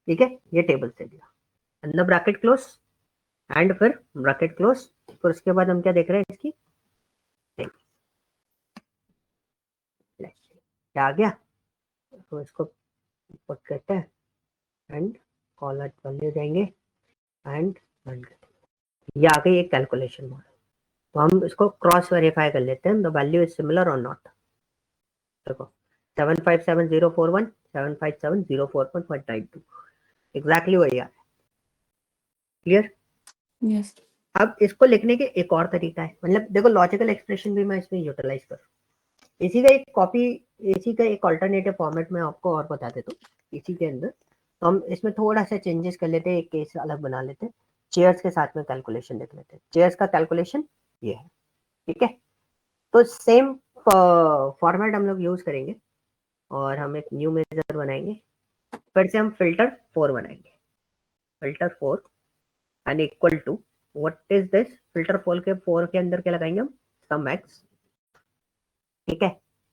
ठीक है, ये टेबल से दिया, अंदर ब्रैकेट क्लोज, एंड फिर ब्रैकेट क्लोज। फिर उसके बाद हम क्या देख रहे हैं इसकी? क्या आ गया? तो इसको पुट करते हैं एंड कॉलर वैल्यू देंगे एंड रन करते हैं। ये आ गई एक कैलकुलेशन मॉडल। तो हम इसको क्रॉस वेरीफाई कर लेते हैं, द वैल्यू इज सिमिलर और नॉट। देखो, 757,041 757,041.92, एग्जैक्टली वही है। क्लियर? यस। अब इसको लिखने के एक और तरीका है, मतलब देखो लॉजिकल एक्सप्रेशन भी मैं इसमें यूटिलाइज करूँ, इसी का एक कॉपी, इसी का एक ऑल्टरनेटिव फॉर्मेट में आपको और बता देता हूँ। इसी के अंदर तो हम इसमें थोड़ा सा चेंजेस कर लेते हैं, एक केस अलग बना लेते हैं, चेयर्स के साथ में कैलकुलेशन लिख लेते हैं। चेयर्स का कैलकुलेशन ये है, ठीक है। तो सेम फॉर्मेट हम लोग यूज करेंगे और हम एक न्यू मेजर बनाएंगे, फिर से हम फिल्टर 4 बनाएंगे, filter 4 and equal to what is this, filter 4 के अंदर क्या लगाएंगे हम, सम एक्स, ठीक है।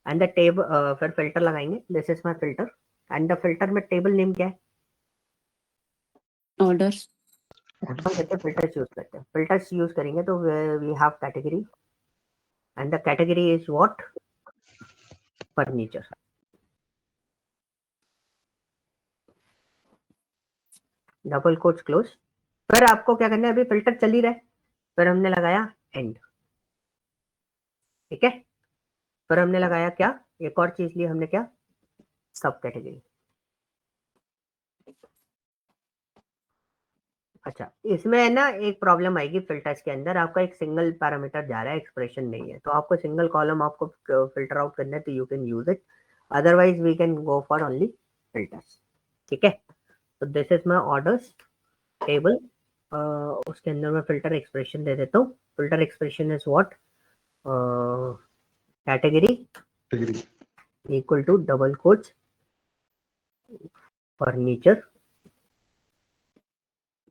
एंड द टेबल, फिर फिल्टर लगाएंगे, this is my filter and the filter में टेबल नेम क्या है, ऑर्डर्स। हम कहते हैं फिल्टर्स यूज करते हैं, फिल्टर्स यूज करेंगे तो we have category and the category is what, furniture, double quotes close. फिर आपको क्या करना है, अभी फिल्टर चल ही रहा है, फिर हमने लगाया एंड, ठीक है। फिर हमने लगाया क्या, एक और चीज ली हमने, क्या, सब कैटेगरी। अच्छा, इसमें है ना एक प्रॉब्लम आएगी, फिल्टर्स के अंदर आपका एक सिंगल पैरामीटर जा रहा है, एक्सप्रेशन नहीं है, तो आपको सिंगल कॉलम आपको फिल्टर आउट करना है, तो you can use it, otherwise we can go for only filters, ठीक है। तो this is my orders table, उसके अंदर मैं फिल्टर एक्सप्रेशन दे देता हूँ, filter expression is what, category equal to double quotes furniture,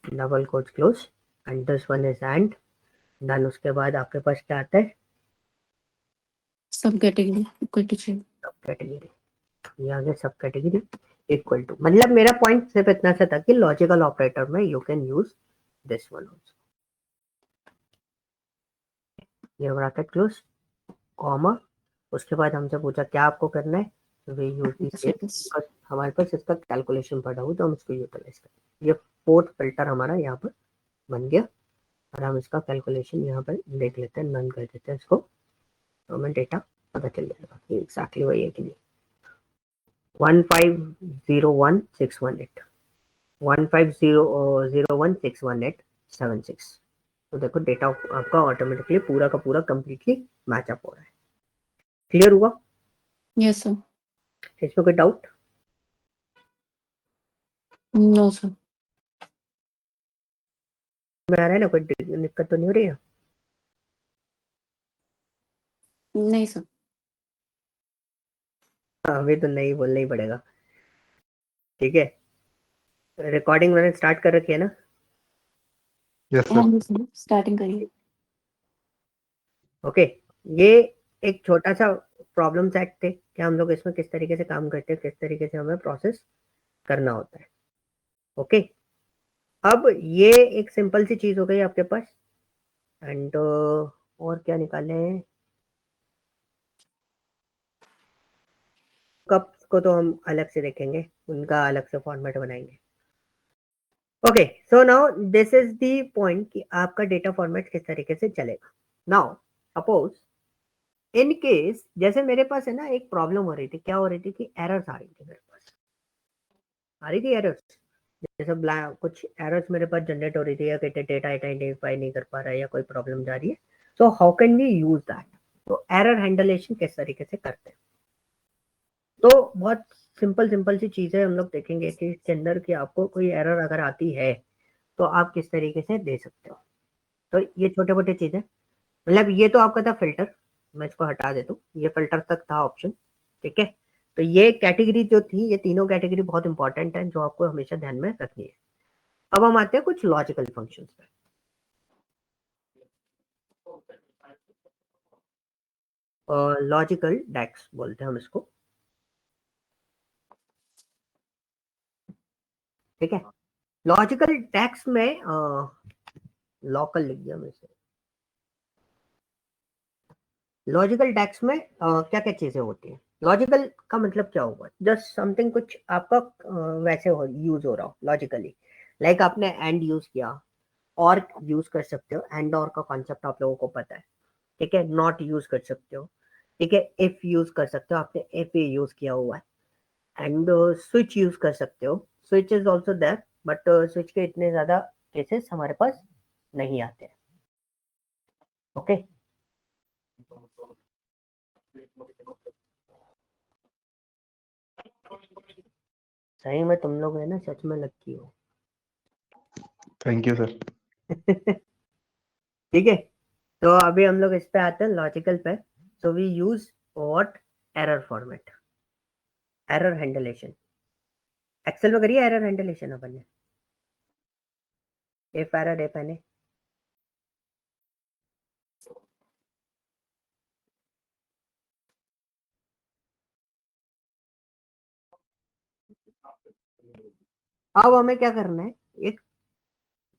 double quotes close and this one is and then, उसके बाद आपके पास क्या आता है, sub category equal to chair. सब कैटेगरी, ये आगे सब कैटेगरी इक्वल टू, मतलब मेरा पॉइंट सिर्फ इतना सा था कि लॉजिकल ऑपरेटर में you can use this one also, ये ब्रैकेट क्लोज कॉमा, उसके बाद हमसे पूछा क्या आपको करना है, वी यूज दिस, हमारे पास इसका कैलकुलेशन पड़ा हुआ तो हम इसको यूटिलाइज करें। ये फोर्थ फिल्टर हमारा यहाँ पर बन गया और हम इसका कैलकुलेशन यहाँ पर देख लेते हैं, नन कर देते हैं इसको, तो हमें डेटा पता चल जाएगा कि एग्जैक्टली वही है कि नहीं। 1501618 150161876, तो देखो डेटा आपका ऑटोमेटिकली पूरा का पूरा कंप्लीटली मैचअप हो रहा है। क्लियर हुआ? Yes sir. इसमें कोई डाउट? No sir. में आ रहा है ना, कोई दिक्कत तो नहीं हो रही है? नहीं सर। अभी तो नहीं बोलना ही पड़ेगा, ठीक है। रिकॉर्डिंग मैंने स्टार्ट कर रखी है ना? यस हाँ सर। जी सर, स्टार्टिंग करिए। ओके, ये एक छोटा सा प्रॉब्लम सेट थे कि हम लोग इसमें किस तरीके से काम करते हैं, किस तरीके से हमें प्रोसेस करना होता है। ओके, अब ये एक सिंपल सी चीज हो गई आपके पास एंड और क्या निकाले, कप्स को तो हम अलग से देखेंगे, उनका अलग से फॉर्मेट बनाएंगे। Okay, so now this is the point कि आपका डेटा फॉर्मेट किस तरीके से चलेगा। नाउ सपोज इन केस, जैसे मेरे पास है ना एक प्रॉब्लम हो रही थी, क्या हो रही थी कि एरर्स आ रही थी, मेरे पास आ रही थी एरर्स, जैसे कुछ एरर्स मेरे पास जनरेट हो रही थी, या कहते डेटा आइडेंटिफाई नहीं कर पा रहा है या कोई प्रॉब्लम जा रही है, so how can we use that, तो एरर हैंडलेशन किस तरीके से करते हैं। तो बहुत सिंपल सिंपल सी चीजें हम लोग देखेंगे कि इसके अंदर कि आपको कोई एरर अगर आती है तो आप किस तरीके से दे सकते हो। तो ये छोटे मोटे चीजें, मतलब ये तो आपका था फिल्टर, मैं इसको हटा देता हूँ, ये फिल्टर तक था ऑप्शन, ठीक है। तो ये कैटेगरी जो थी, ये तीनों कैटेगरी बहुत इंपॉर्टेंट है जो आपको हमेशा ध्यान में रखनी है। अब हम आते हैं कुछ लॉजिकल फंक्शंस पे। लॉजिकल डेक्स बोलते हैं हम इसको, ठीक है। लॉजिकल डेक्स में लोकल लिख दिया मैं इसे। लॉजिकल डेक्स में क्या क्या चीजें होती हैं, लॉजिकल का मतलब क्या होगा, जस्ट समथिंग कुछ आपका वैसे यूज हो रहा हो लॉजिकली, लाइक आपने एंड यूज किया, और यूज कर सकते हो, एंड और का कॉन्सेप्ट आप लोगों को पता है, ठीक है। नॉट यूज कर सकते हो, ठीक है। इफ यूज कर सकते हो, आपने इफ यूज किया हुआ है, एंड स्विच यूज कर सकते हो, switch is also there, but switch के इतने ज़्यादा केसेस हमारे पास नहीं आते हैं। ओके, सही में तुम लोग है ना सच में लक्की हो। Thank you sir. ठीक है, तो अभी हम लोग इस पे आते हैं लॉजिकल पे। So we use what, error format, error handling. Excel में करिए एरर हैंडलेशन अपन ने, इफ एरर इफ एनी। अब हमें क्या करना है, एक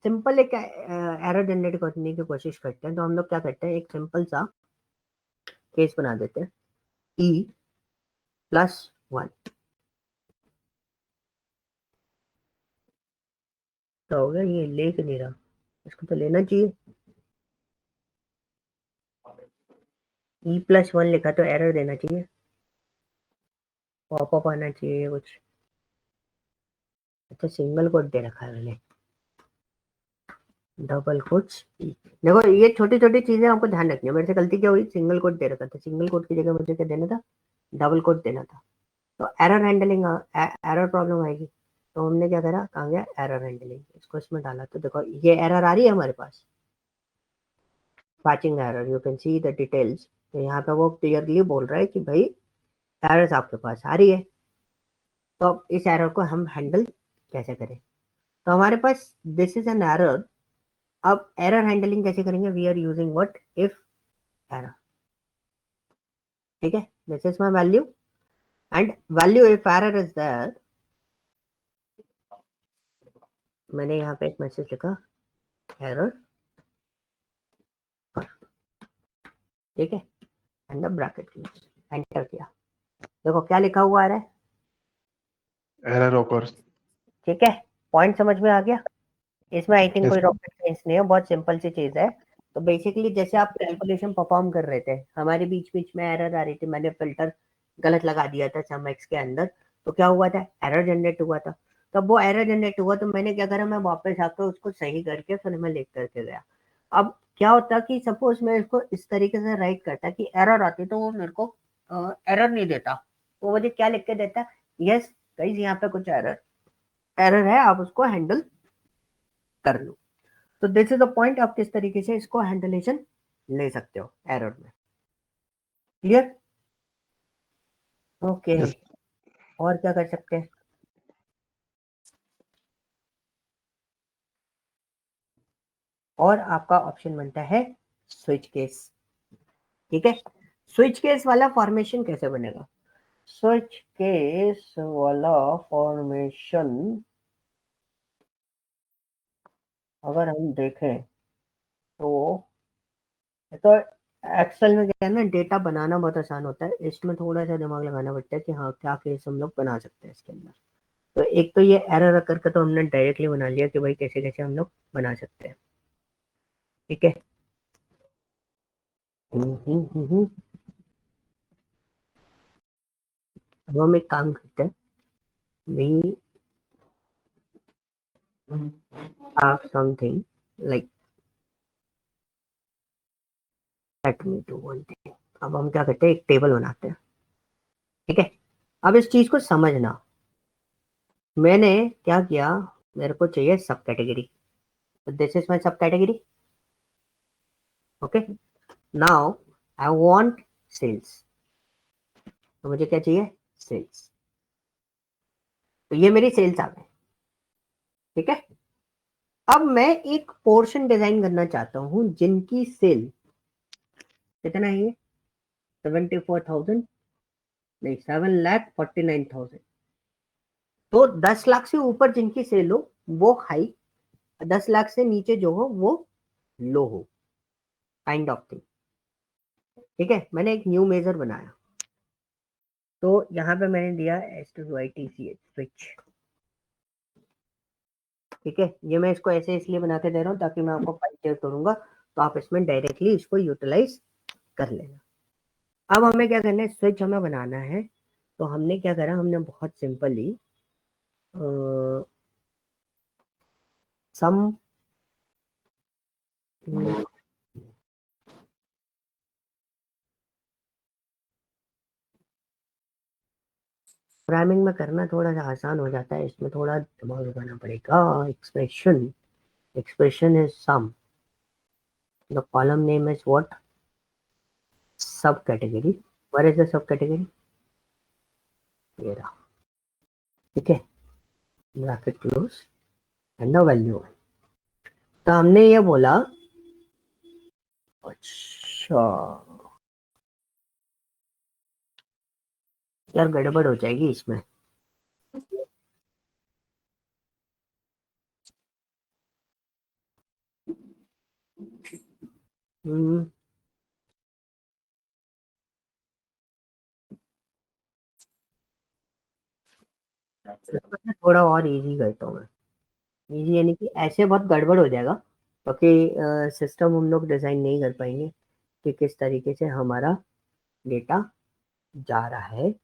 सिंपल एक एरर जनरेट करने की कोशिश करते हैं। तो हम लोग क्या करते हैं, एक सिंपल सा केस बना देते हैं, e+1। तो हो गया, ये ले क्यों नहीं रहा, इसको तो लेना चाहिए। e+1 लिखा तो एरर देना चाहिए, पॉपअप आना चाहिए कुछ। अच्छा सिंगल कोट दे रखा है मैंने, डबल कोट्स। देखो ये छोटी छोटी चीजें आपको ध्यान रखनी है। मेरे से गलती क्या हुई, सिंगल कोट दे रखा था, सिंगल कोट की जगह मुझे क्या देना था, डबल कोट देना था। तो एरर हैंडलिंग, एरर प्रॉब्लम आएगी। तो हमने क्या करा, कहाँ गया एरर हैंडलिंग, इसको इसमें डाला। तो देखो ये एरर आ रही है हमारे पास, patching error, you can see the details. तो यहाँ पे वो क्लियरली बोल रहा है कि भाई एरर्स आपके पास आ रही है। तो अब इस एरर को हम हैंडल कैसे करें, तो हमारे पास दिस इज एन एरर। अब एरर हैंडलिंग कैसे करेंगे, we are using what, if error. ठीक है, this is my value and value if error is there. मैंने यहाँ पे एक मैसेज लिखा एरर, ठीक है, एंड ब्रैकेट एंटर किया। देखो क्या लिखा हुआ आ रहा है, एरर ऑकर्स। ठीक है, पॉइंट समझ में आ गया। इसमें आई थिंक यस। कोई रॉकेट साइंस नहीं है, बहुत सिंपल सी चीज है। तो बेसिकली जैसे आप कैलकुलेशन परफॉर्म कर रहे थे, हमारे बीच बीच में एरर आ रही थी, मैंने फिल्टर गलत लगा दिया था सम एक्स के अंदर। तो क्या हुआ था, एरर जनरेट हुआ था। तब वो एरर जनरेट हुआ तो मैंने क्या करा, मैं वापस आकर उसको सही करके फिर मैं लिख करके गया। अब क्या होता कि सपोज मैं इसको इस तरीके से राइट करता कि एरर आती, तो वो मेरे को एरर नहीं देता। वो मुझे क्या लिख के देता, यस गाइस यहाँ पे कुछ एरर एरर है, आप उसको हैंडल कर लो। तो दिस इज द पॉइंट, आप किस तरीके से इसको हैंडलेशन ले सकते हो एरर में। Clear, okay. यस। और क्या कर सकते हैं, और आपका ऑप्शन बनता है स्विच केस। ठीक है, स्विच केस वाला फॉर्मेशन कैसे बनेगा, स्विच केस वाला फॉर्मेशन अगर हम देखें तो एक्सेल में क्या है ना, डेटा बनाना बहुत आसान होता है, इसमें थोड़ा सा दिमाग लगाना पड़ता है कि हाँ क्या केस हम लोग बना सकते हैं इसके अंदर। तो एक तो ये एरर करके तो हमने डायरेक्टली बना लिया कि भाई कैसे कैसे हम लोग बना सकते हैं। ठीक है, अब हम एक काम करते हैं, we have something like, let me do one thing। अब हम क्या करते हैं, एक टेबल बनाते हैं। ठीक है, अब इस चीज को समझना, मैंने क्या किया, मेरे को चाहिए sub category, this is my sub category. Okay, now I want sales, तो मुझे क्या चाहिए, सेल्स। तो ये मेरी सेल्स आ गए। ठीक है, अब मैं एक पोर्शन डिजाइन करना चाहता हूं जिनकी सेल कितना है, ये 74,000 नहीं, 7,49,000। तो 10 लाख से ऊपर जिनकी सेल हो वो हाई, 10 लाख से नीचे जो हो वो लो हो, काइंड ऑफ थिंग। ठीक है, मैंने एक न्यू मेजर बनाया। तो यहाँ पे मैंने दिया SWITCH स्विच। ठीक है, ये मैं इसको ऐसे इसलिए बना के दे रहा हूँ ताकि मैं आपको फाइल शेयर करूंगा तो आप इसमें डायरेक्टली इसको यूटिलाइज कर लेना। अब हमें क्या करना है, स्विच हमें बनाना है। तो हमने क्या करा, हमने बहुत सिंपली सम प्रोग्रामिंग में करना थोड़ा सा आसान हो जाता है, इसमें थोड़ा दिमाग लगाना पड़ेगा। Expression is sum, the column name is what, sub category, what is the sub category, ये रहा, ठीक है, bracket close and the value. तो हमने ये बोला, अच्छा यार गड़बड़ हो जाएगी इसमें। थोड़ा और इजी करता हूँ मैं, इजी यानी कि ऐसे बहुत गड़बड़ हो जाएगा, क्योंकि सिस्टम हम लोग डिजाइन नहीं कर पाएंगे कि किस तरीके से हमारा डेटा जा रहा है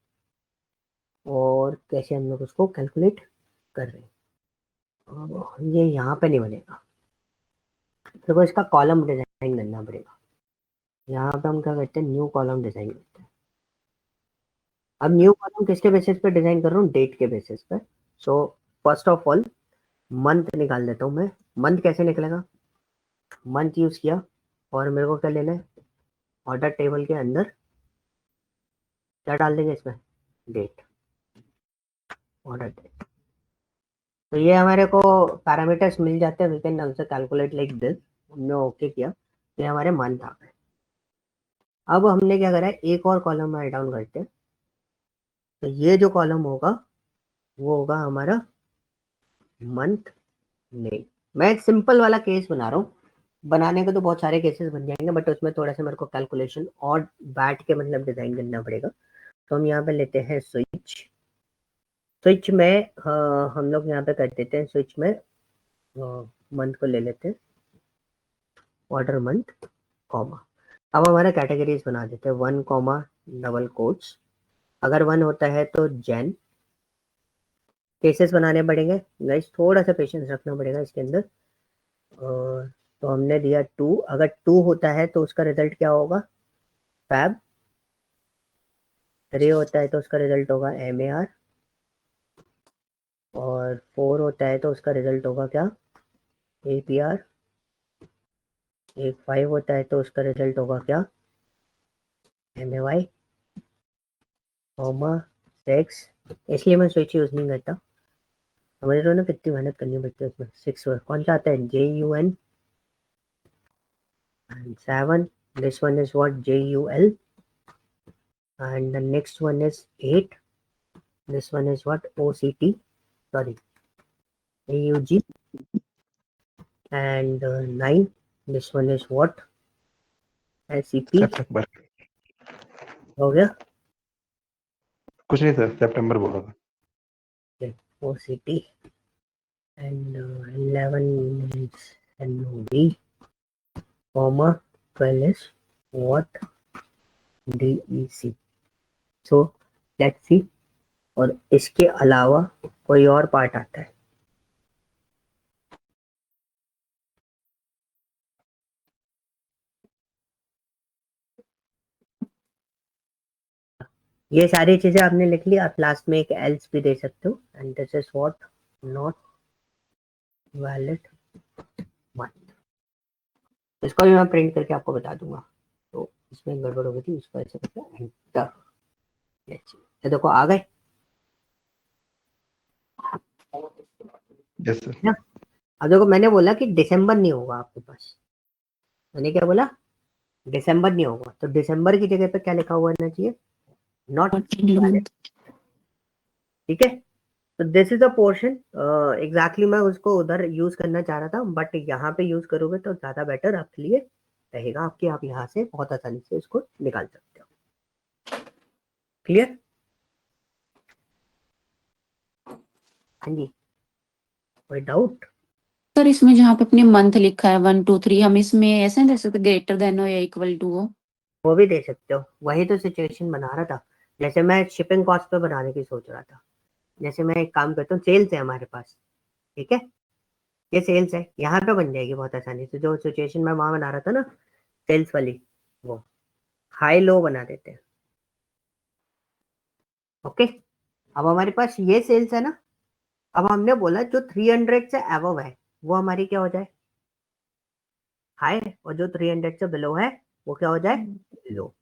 और कैसे हम लोग उसको कैलकुलेट कर रहे हैं। ये यहाँ पे नहीं बनेगा, देखो इसका कॉलम डिजाइन करना पड़ेगा। यहाँ पे हम क्या करते हैं, न्यू कॉलम डिजाइन करते हैं। अब न्यू कॉलम किसके बेसिस पे डिजाइन कर रहा हूँ, डेट के बेसिस पे। So first of all month निकाल देता हूँ मैं। मंथ कैसे निकलेगा, मंथ यूज किया और मेरे को क्या लेना है, ऑर्डर टेबल के अंदर क्या डाल देंगे इसमें, डेट, ऑर्डर डेट। तो ये हमारे को पैरामीटर्स मिल जाते हैं, we can also calculate like this. हमने ओके किया, ये हमारे मंथ आ गए। अब हमने क्या करा है, एक और कॉलम ऐड डाउन करते हैं। तो ये जो कॉलम होगा वो होगा हमारा मंथ नेम। मैं एक सिंपल वाला केस बना रहा हूँ, बनाने के तो बहुत सारे केसेस बन जाएंगे, बट उसमें थोड़ा सा मेरे को कैलकुलेशन और बैठ के मतलब डिजाइन करना पड़ेगा। तो हम यहाँ पे लेते हैं स्विच। स्विच में हम लोग यहाँ पे कर देते हैं, स्विच में मंथ को ले लेते हैं, ऑर्डर मंथ कॉमा। अब हमारा कैटेगरीज बना देते हैं, 1 कॉमा डबल कोट्स। अगर 1 होता है तो जैन। केसेस बनाने पड़ेंगे गाइस, थोड़ा सा पेशेंस रखना पड़ेगा इसके अंदर। तो हमने दिया 2, अगर 2 होता है तो उसका रिजल्ट क्या होगा, फैब। 3 होता है तो उसका रिजल्ट होगा MAR, और 4 होता है तो उसका रिजल्ट होगा क्या, APR। एक 5 होता है तो उसका रिजल्ट होगा क्या, MAY, कॉमा 6। इसलिए मैं स्विच यूज नहीं करता, समझ रहे हो ना कितनी मेहनत करनी पड़ती है उसमें। 6 कौन सा आता है, JUN, and 7, this one is what, JUL, and the next one is 8, this one is what, OCT, sorry, AUG, and 9, this one is what, SCP। सितंबर, हो गया, कुछ नहीं सर, सितंबर बोला था। OCT, and 11 is NOD, comma 12 is what, DEC। so let's see। और इसके अलावा कोई और पार्ट आता है, ये सारी चीजें आपने लिख ली। आप लास्ट में एक एल्स भी दे सकते हो, and this is what, not valid month. इसको भी मैं प्रिंट करके आपको बता दूंगा। तो इसमें गड़बड़ हो गई थी, इसको ऐसे करके एंटर, ये देखो आ गए यस सर। ना। अब देखो मैंने बोला कि दिसंबर नहीं होगा आपके पास, मैंने क्या बोला, दिसंबर नहीं होगा, तो दिसंबर की जगह पे क्या लिखा हुआ रहना चाहिए, नॉट वैलिड, ठीक है। तो this is a portion, exactly मैं उसको उधर यूज करना चाह रहा था, बट यहाँ पे यूज करोगे तो ज्यादा बेटर आपके लिए रहेगा, आपके आप यहाँ से बहुत आसानी से इसको निकाल सकते हो। क्लियर, हाँ जी, कोई डाउट। सर इसमें जहाँ पे अपने मंथ लिखा है 1 2 3, हम इसमें ऐसे दे सकते ग्रेटर देन हो या इक्वल टू हो? वो भी दे सकते हो, वही तो सिचुएशन बना रहा था। जैसे मैं शिपिंग कॉस्ट पे बनाने की सोच रहा था, जैसे मैं एक काम करता हूँ, सेल्स है हमारे पास, ठीक है, ये सेल्स है, यहाँ पे बन जाएगी बहुत आसानी से। जो सिचुएशन मैं वहां बना रहा था ना सेल्स वाली, वो हाई लो बना देते हैं। ओके, अब हमारे पास ये सेल्स है ना, अब हमने बोला जो 300 से अबव है वो हमारी क्या हो जाए, हाई, और जो 300 से बिलो है वो क्या हो जाए, लो।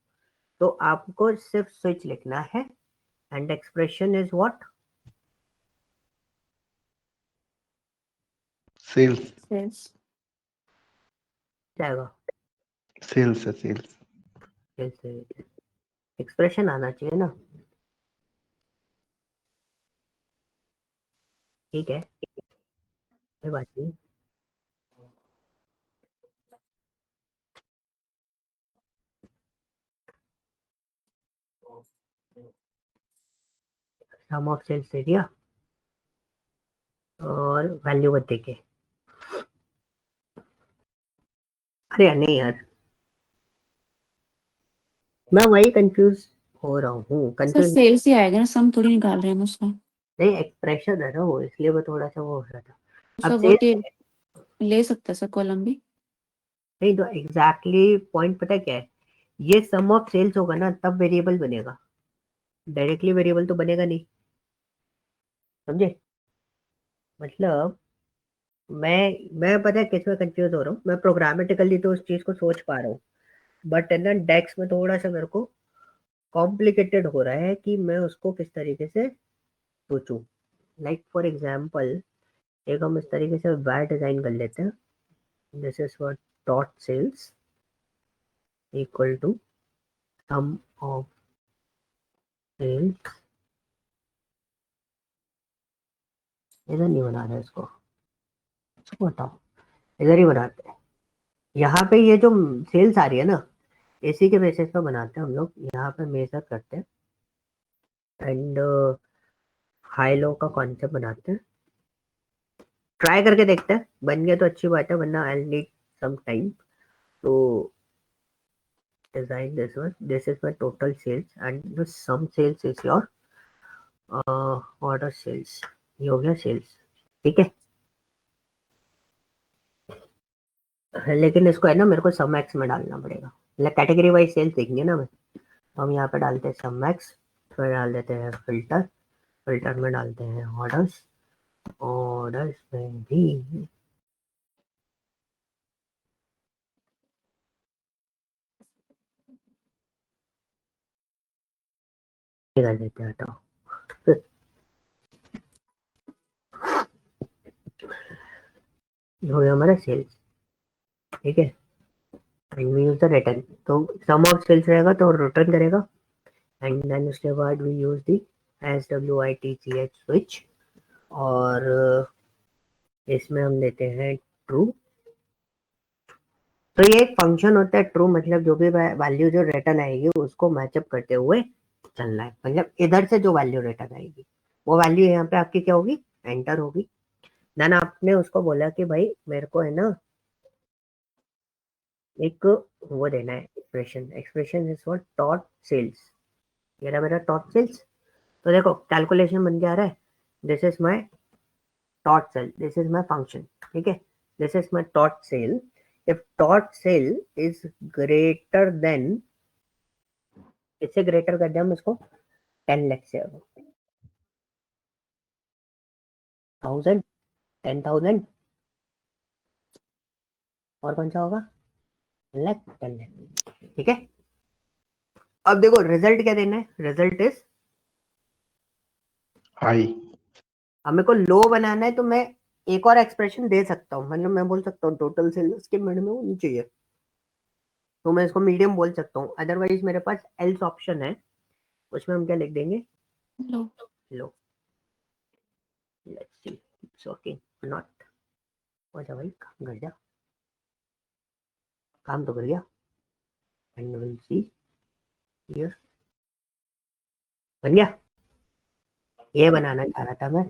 तो आपको सिर्फ स्विच लिखना है and expression is what, sales sales. जाएगा सेल्स है सेल्स। एक्सप्रेशन आना चाहिए ना, ठीक है, कोई बात नहीं। सम ऑफ सेल्स दे दिया और वैल्यू बत देके, अरे यार नहीं यार, मैं वही कंफ्यूज हो रहा हूँ, सर कंफ्यूज सेल्स ही आएगा ना, सम थोड़ी निकाल रहे हैं हम उसका। नहीं, एक्सप्रेशन है ना वो, इसलिए वो थोड़ा सा वो हो रहा था। सर अब वो सेल्स ले सकता है सर कॉलम भी। नहीं, तो एग्जैक्टली पॉइंट पता क्या है, ये सम ऑफ सेल्स होगा ना तब वेरिएबल बनेगा, डायरेक्टली वेरिएबल तो बनेगा नहीं, समझे। मतलब मैं पता है किस में कंफ्यूज हो रहा हूँ, मैं प्रोग्रामेटिकली तो उस चीज को सोच पा रहा हूँ, बट है ना डेक्स में थोड़ा सा मेरे को कॉम्प्लिकेटेड हो रहा है कि मैं उसको किस तरीके से सोचूं। लाइक फॉर एग्जाम्पल, एक हम इस तरीके से वायर डिजाइन कर लेते हैं, this is what dot sales equal to sum of sales, इधर नहीं बना रहे इसको बताओ, इधर ही बनाते हैं। यहाँ पे ये जो सेल्स आ रही है ना, इसी के बेसिस पे बनाते हैं हम लोग, यहाँ पे मेजर करते हैं एंड हाई लो का कॉन्सेप्ट बनाते हैं। ट्राई करके देखते हैं, बन गया तो अच्छी बात है, वरना I need some time to design this one. This is my total sales and the sum sales is your order sales, ये हो गया सेल्स, ठीक है। लेकिन इसको है ना मेरे को सम एक्स में डालना पड़ेगा, मतलब कैटेगरी वाइज सेल्स देखेंगे ना मैं, तो हम यहाँ पे डालते हैं सम एक्स, फिर डाल देते हैं फिल्टर, फिल्टर में डालते हैं ऑर्डर्स, ऑर्डर्स में भी ये कर देते हैं, हटाओ। ये हो गया हमारा सेल्स, ठीक है, and we use the return, तो सम ऑफ सेल्स रहेगा तो रिटर्न करेगा, एंड देन उसके बाद we use the SWITCH switch, और इसमें हम लेते हैं ट्रू। तो ये एक फंक्शन होता है ट्रू, मतलब जो भी वैल्यू जो रिटर्न आएगी उसको मैचअप करते हुए चलना है, मतलब इधर से जो वैल्यू रिटर्न आएगी वो वैल्यू यहाँ पे आपकी क्या होगी, एंटर होगी। देन आपने उसको बोला कि भाई मेरे को है ना एक वो देना है expression, expression is what dot sales, ये रहा मेरा डॉट सेल्स। तो देखो कैलकुलेशन बन के आ रहा है, this is my dot cell, this is my function, ठीक है, this is my dot cell, if dot cell is greater than, इससे ग्रेटर कर दिया हम इसको 10 लाख से, 1000, 10,000, और कौन सा होगा, 10 लाख, 10 लाख, ठीक है। अब देखो रिजल्ट क्या देना है, रिजल्ट इज हाई। अब मेरे को लो बनाना है, तो मैं एक और एक्सप्रेशन दे सकता हूँ, मतलब मैं बोल सकता हूँ टोटल सेल उसके मिड में होनी चाहिए, तो मैं इसको मीडियम बोल सकता हूँ, अदरवाइज मेरे पास एल्स ऑप्शन है, उसमें हम क्या लिख देंगे, लो। लो। Let's see it's working not, हो जा भाई, काम कर जा, काम तो कर गया, एंड विल सी हियर, बन गया। ये बनाना चाह रहा था मैं,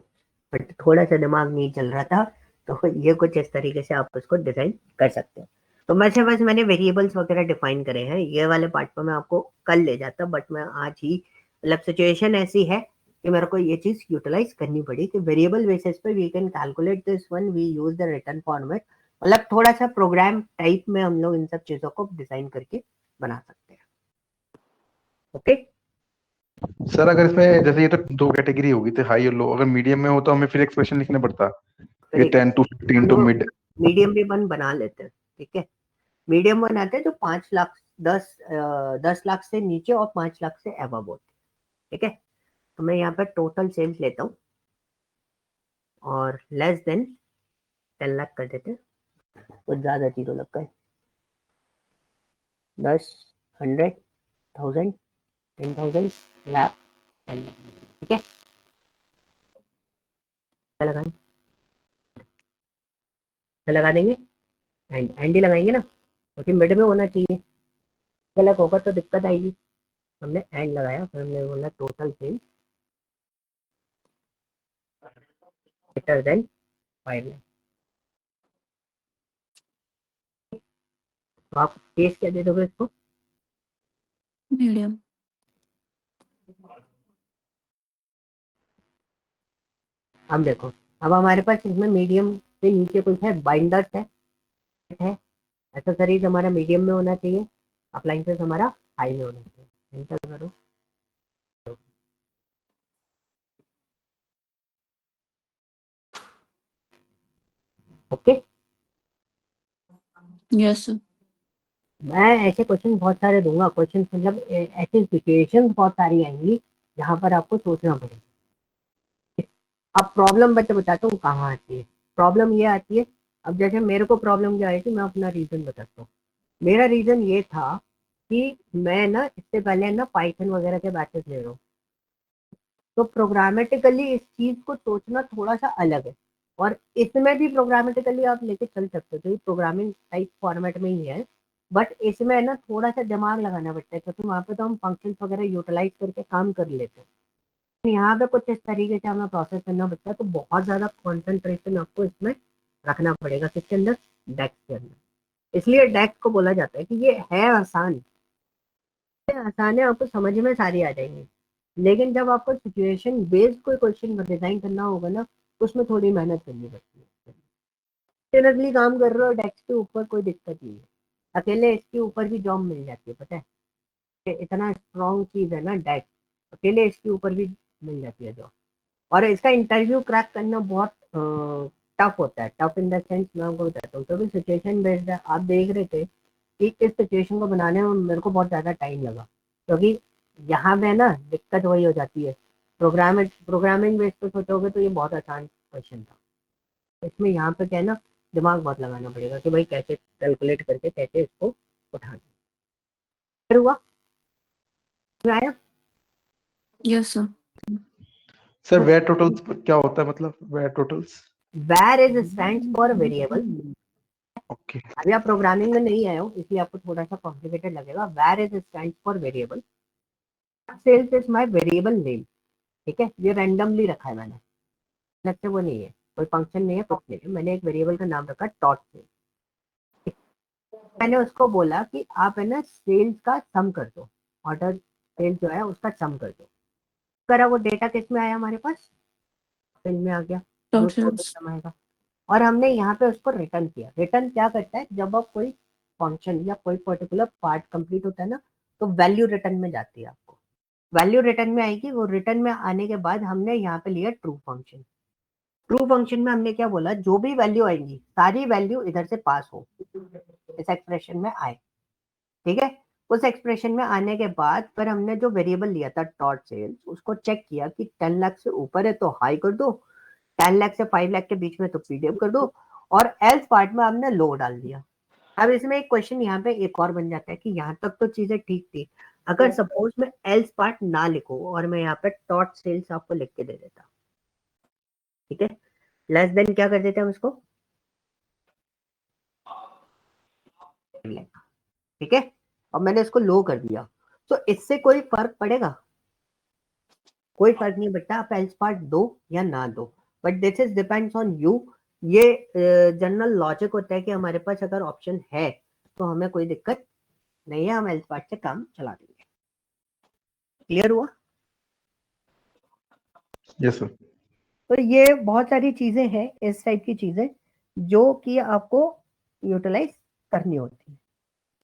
बट थोड़ा सा दिमाग नहीं चल रहा था, तो ये कुछ इस तरीके से आप उसको डिजाइन कर सकते हो। तो मैं से बस मैंने वेरिएबल्स वगैरह डिफाइन करे हैं, ये वाले पार्ट पर मैं आपको कल ले जाता, बट मैं आज ही, मतलब सिचुएशन ऐसी है कि मेरे को ये चीज यूटिलाइज करनी पड़ी कि वेरिएबल बेसिस पे we can calculate this one, we use the return format, मतलब थोड़ा सा प्रोग्राम टाइप में हम लोग इन सब चीजों को डिजाइन करके बना सकते हैं। ओके सर अगर इसमें जैसे ये तो दो कैटेगरी होगी, तो हाई और लो, अगर मीडियम में हो तो हमें फिर एक्सप्रेशन लिखना पड़ता, ये 10 to 15 to mid। मीडियम भी वन बना लेते हैं, ठीक है। मीडियम वन आते हैं जो 5 लाख 10 लाख से नीचे और 5 लाख से अबव होते हैं, ठीक है। तो मैं यहाँ पर टोटल सेल्स लेता हूँ और लेस देन 10 लाख कर देते हैं, कुछ ज्यादा जीरो लगता है, 10, 100, 1000, 10,000, लाख, 10 लाख, ठीक है। क्या लगाएं, क्या लगा देंगे, एंड ही लगाएंगे ना, क्योंकि मिड में होना चाहिए, गलत होगा तो दिक्कत आएगी। हमने एंड लगाया, फिर हमने बोला total sales greater than 5 lakh. तो आप केस क्या दे दोगे इसको, मीडियम। अब देखो, अब हमारे पास इसमें मीडियम से नीचे कुछ है, बाइंडर्स है, एक्सेसरीज हमारा मीडियम में होना चाहिए, अप्लाइंसेस हमारा हाई में होना चाहिए। एंटर करो, ओके। Yes sir. मैं ऐसे क्वेश्चन बहुत सारे दूंगा, क्वेश्चन मतलब ऐसी सिचुएशन बहुत सारी आएंगी जहां पर आपको सोचना पड़ेगा। अब प्रॉब्लम बताता हूँ कहाँ आती है। प्रॉब्लम ये आती है, अब जैसे मेरे को प्रॉब्लम क्या आई थी, मैं अपना रीजन बताता हूँ। मेरा रीजन ये था कि मैं ना इससे पहले ना पाइथन वगैरह के बैचेस ले रहा हूँ, तो प्रोग्रामेटिकली इस चीज को सोचना थोड़ा सा अलग है, और इसमें भी प्रोग्रामेटिकली आप लेके चल सकते हो, तो ये प्रोग्रामिंग टाइप फॉर्मेट में ही है, बट इसमें ना थोड़ा सा दिमाग लगाना पड़ता है, क्योंकि वहाँ पे तो हम फंक्शन वगैरह यूटिलाइज करके काम कर लेते हैं। यहाँ पे कुछ इस तरीके से हमें प्रोसेस करना पड़ता है, तो बहुत ज्यादा कॉन्सेंट्रेशन आपको इसमें रखना पड़ेगा, किसके अंदर, डेक्स के अंदर। इसलिए डेक्स को बोला जाता है कि ये है आसान, आसान है, आपको समझ में सारी आ जाएंगी, लेकिन जब आपको सिचुएशन बेस्ड कोई क्वेश्चन डिजाइन करना होगा ना, तो उसमें थोड़ी मेहनत करनी पड़ती है। कंटिन्यूसली काम कर रहे हो डेस्क के ऊपर, कोई दिक्कत नहीं है, अकेले इसके ऊपर भी जॉब मिल जाती है, पता है कि इतना स्ट्रॉन्ग चीज है ना डेस्क, अकेले इसके ऊपर भी मिल जाती है जॉब। और इसका इंटरव्यू क्रैक करना बहुत टफ होता है, टफ इन द सेंस मैं आपको बताता हूँ, क्योंकि सिचुएशन बेस्ड है। आप देख रहे थे कि इस सिचुएशन को बनाने में मेरे को बहुत ज़्यादा टाइम लगा, क्योंकि यहाँ पे ना दिक्कत वही हो जाती है, प्रोग्रामिंग बेस पे सोचोगे तो ये बहुत आसान क्वेश्चन था, इसमें यहाँ पे क्या है ना, दिमाग बहुत लगाना पड़ेगा कि भाई कैसे कैलकुलेट करके कैसे इसको उठाना। फिर हुआ, फिर आया। Yes sir. Sir var totals क्या होता है, मतलब var totals? Var is stands for variable. Okay. अभी आप प्रोग्रामिंग में नहीं आए हो इसलिए आपको थोड़ा सा कॉम्प्लिकेटेड लगेगा। Var is stands for variable, sales is my variable name, ठीक है। ये रैंडमली रखा है मैंने, अलग से वो नहीं है, कोई फंक्शन नहीं है, कुछ नहीं है, मैंने एक वेरिएबल का नाम रखा डॉट सेल। मैंने उसको बोला कि आप है ना सेल्स का सम कर दो, ऑर्डर सेल्स जो है उसका सम कर दो। करा, वो डेटा किस में आया हमारे पास, सेल में आ गया, जो टोटल टोटल्स। सम आएगा। और हमने यहाँ पे उसको रिटर्न किया। रिटर्न क्या करता है, जब आप कोई फंक्शन या कोई पर्टिकुलर पार्ट कंप्लीट होता है ना, तो वैल्यू रिटर्न में जाती है, आपको वैल्यू रिटर्न में आएगी। वो रिटर्न में आने के बाद हमने यहाँ पे लिया ट्रू फंक्शन। ट्रू फंक्शन में हमने क्या बोला, जो भी वैल्यू आएंगी सारी वैल्यू इधर से पास हो, इस एक्सप्रेशन में आए, ठीक है। उस एक्सप्रेशन में आने के बाद फिर हमने जो वेरिएबल लिया था डॉट सेल्स, उसको चेक किया कि 10 लाख से ऊपर है तो हाई कर दो, 10 लाख से 5 लाख के बीच में तो पीडीएफ कर दो, और एल्स पार्ट में हमने लो डाल दिया। अब इसमें एक क्वेश्चन यहाँ पे एक और बन जाता है कि यहाँ तक तो चीजें ठीक थी, अगर सपोज मैं एल्स पार्ट ना लिखूं और मैं यहाँ पे डॉट सेल्स आपको लिख के दे देता, ठीक है, लेस देन क्या कर देते हैं हम इसको, ठीक है, और मैंने इसको लो कर दिया, तो इससे कोई फर्क पड़ेगा, कोई फर्क नहीं पड़ता आप एल्स पार्ट दो या ना दो, but this is depends on you. ये जनरल लॉजिक होता है कि हमारे पास अगर ऑप्शन है तो हमें कोई दिक्कत नहीं है, हम एल्स पार्ट से काम चला देंगे। क्लियर हुआ? Yes sir. तो ये बहुत सारी चीजें हैं, इस टाइप की चीजें जो कि आपको यूटिलाइज करनी होती है।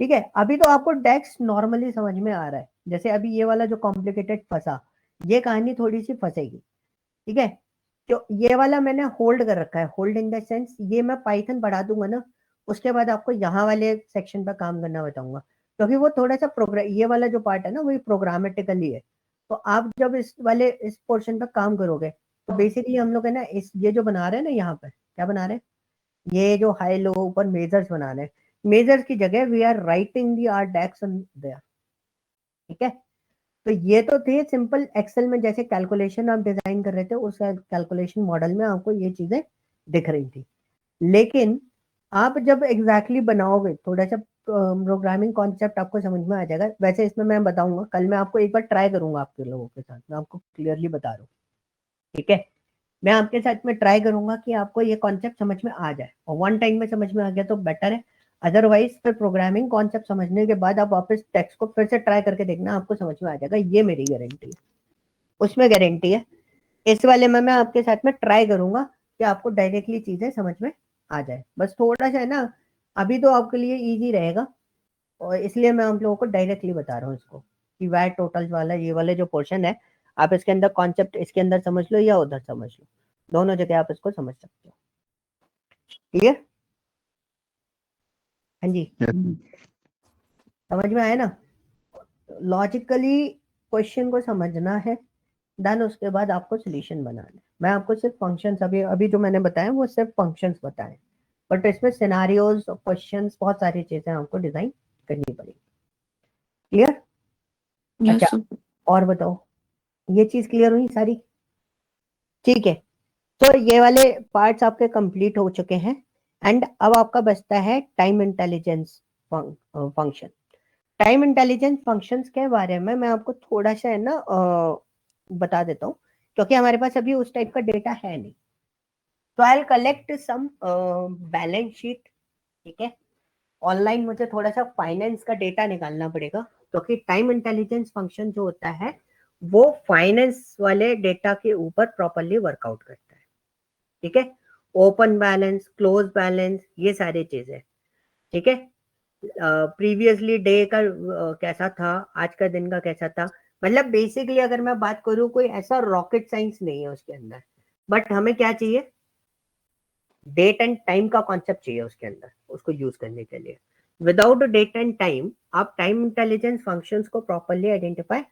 ठीक है, अभी तो आपको डेक्स नॉर्मली समझ में आ रहा है। जैसे अभी ये वाला जो कॉम्प्लिकेटेड फंसा, ये कहानी थोड़ी सी फंसेगी। ठीक है, तो ये वाला मैंने होल्ड कर रखा है। होल्ड इन द सेंस, ये मैं पाइथन बढ़ा दूंगा ना, उसके बाद आपको यहाँ वाले सेक्शन पर काम करना बताऊंगा, क्योंकि वो थोड़ा सा प्रोग्राम, ये वाला जो पार्ट है ना वही प्रोग्रामेटिकली है। तो आप जब इस पोर्शन पर काम करोगे तो बेसिकली हम लोग है ना, इस ये जो बना रहे हैं ना, यहाँ पर क्या बना रहे हैं, ये जो हाई लो ऊपर मेजर्स बना रहे हैं, मेजर्स की जगह we are writing the R DAX on there. ठीक है, तो ये तो थे सिंपल एक्सेल में जैसे कैलकुलेशन आप डिजाइन कर रहे थे, उस कैलकुलेशन मॉडल में आपको ये चीजें दिख रही थी। लेकिन आप जब एग्जैक्टली बनाओगे, थोड़ा सा प्रोग्रामिंग कॉन्सेप्ट आपको समझ में आ जाएगा। वैसे इसमें मैं बताऊंगा, कल मैं आपको एक बार ट्राई करूंगा आपके लोगों के साथ, मैं आपको क्लियरली बता रहा हूँ। ठीक है, मैं आपके साथ में ट्राई करूंगा कि आपको ये कॉन्सेप्ट समझ में आ जाए, और वन टाइम में समझ में आ गया तो बेटर है। अदरवाइज फिर प्रोग्रामिंग कॉन्सेप्ट समझने के बाद आप वापस टेक्स्ट को फिर से ट्राई करके देखना, आपको समझ में आ जाएगा, ये मेरी गारंटी है। उसमें गारंटी है, इस वाले में मैं आपके साथ में ट्राई करूंगा कि आपको डायरेक्टली चीजें समझ में आ जाए। बस थोड़ा सा है ना, अभी तो आपके लिए ईजी रहेगा, और इसलिए मैं आप लोगों को डायरेक्टली बता रहा हूँ इसको, कि वाई टोटल वाला ये वाला जो पोर्शन है, आप इसके अंदर कॉन्सेप्ट इसके अंदर समझ लो या उधर समझ लो, दोनों जगह आप इसको समझ सकते हो। क्लियर? हाँ जी, समझ में आया ना? लॉजिकली क्वेश्चन को समझना है, देन उसके बाद आपको सोल्यूशन बनाना है। मैं आपको सिर्फ फंक्शंस अभी अभी जो मैंने बताया वो सिर्फ फंक्शंस बताए, बट इसमें सिनारियोज, क्वेश्चंस, बहुत सारी चीजें आपको डिजाइन करनी पड़ेगी। क्लियर? यस अच्छा, सर। और बताओ, ये चीज क्लियर हुई सारी? ठीक है, तो ये वाले पार्ट्स आपके कंप्लीट हो चुके हैं, एंड अब आपका बचता है time intelligence function. Time intelligence functions के बारे में मैं आपको थोड़ा सा है ना बता देता हूँ, क्योंकि हमारे पास अभी उस टाइप का डेटा है नहीं। तो I will collect some balance sheet. ठीक है, ऑनलाइन मुझे थोड़ा सा फाइनेंस का डेटा निकालना पड़ेगा, क्योंकि टाइम इंटेलिजेंस फंक्शन जो होता है वो फाइनेंस वाले डेटा के ऊपर प्रॉपरली वर्कआउट करता है। ठीक है, ओपन बैलेंस, क्लोज बैलेंस, ये सारी चीजें। ठीक है, प्रीवियसली डे का कैसा था, आज का दिन का कैसा था, मतलब बेसिकली अगर मैं बात करूं, कोई ऐसा रॉकेट साइंस नहीं है उसके अंदर, बट हमें क्या चाहिए, डेट एंड टाइम का कॉन्सेप्ट चाहिए उसके अंदर, उसको यूज करने के लिए। विदाउट डेट एंड टाइम आप टाइम इंटेलिजेंस फंक्शंस को प्रॉपरली आइडेंटिफाई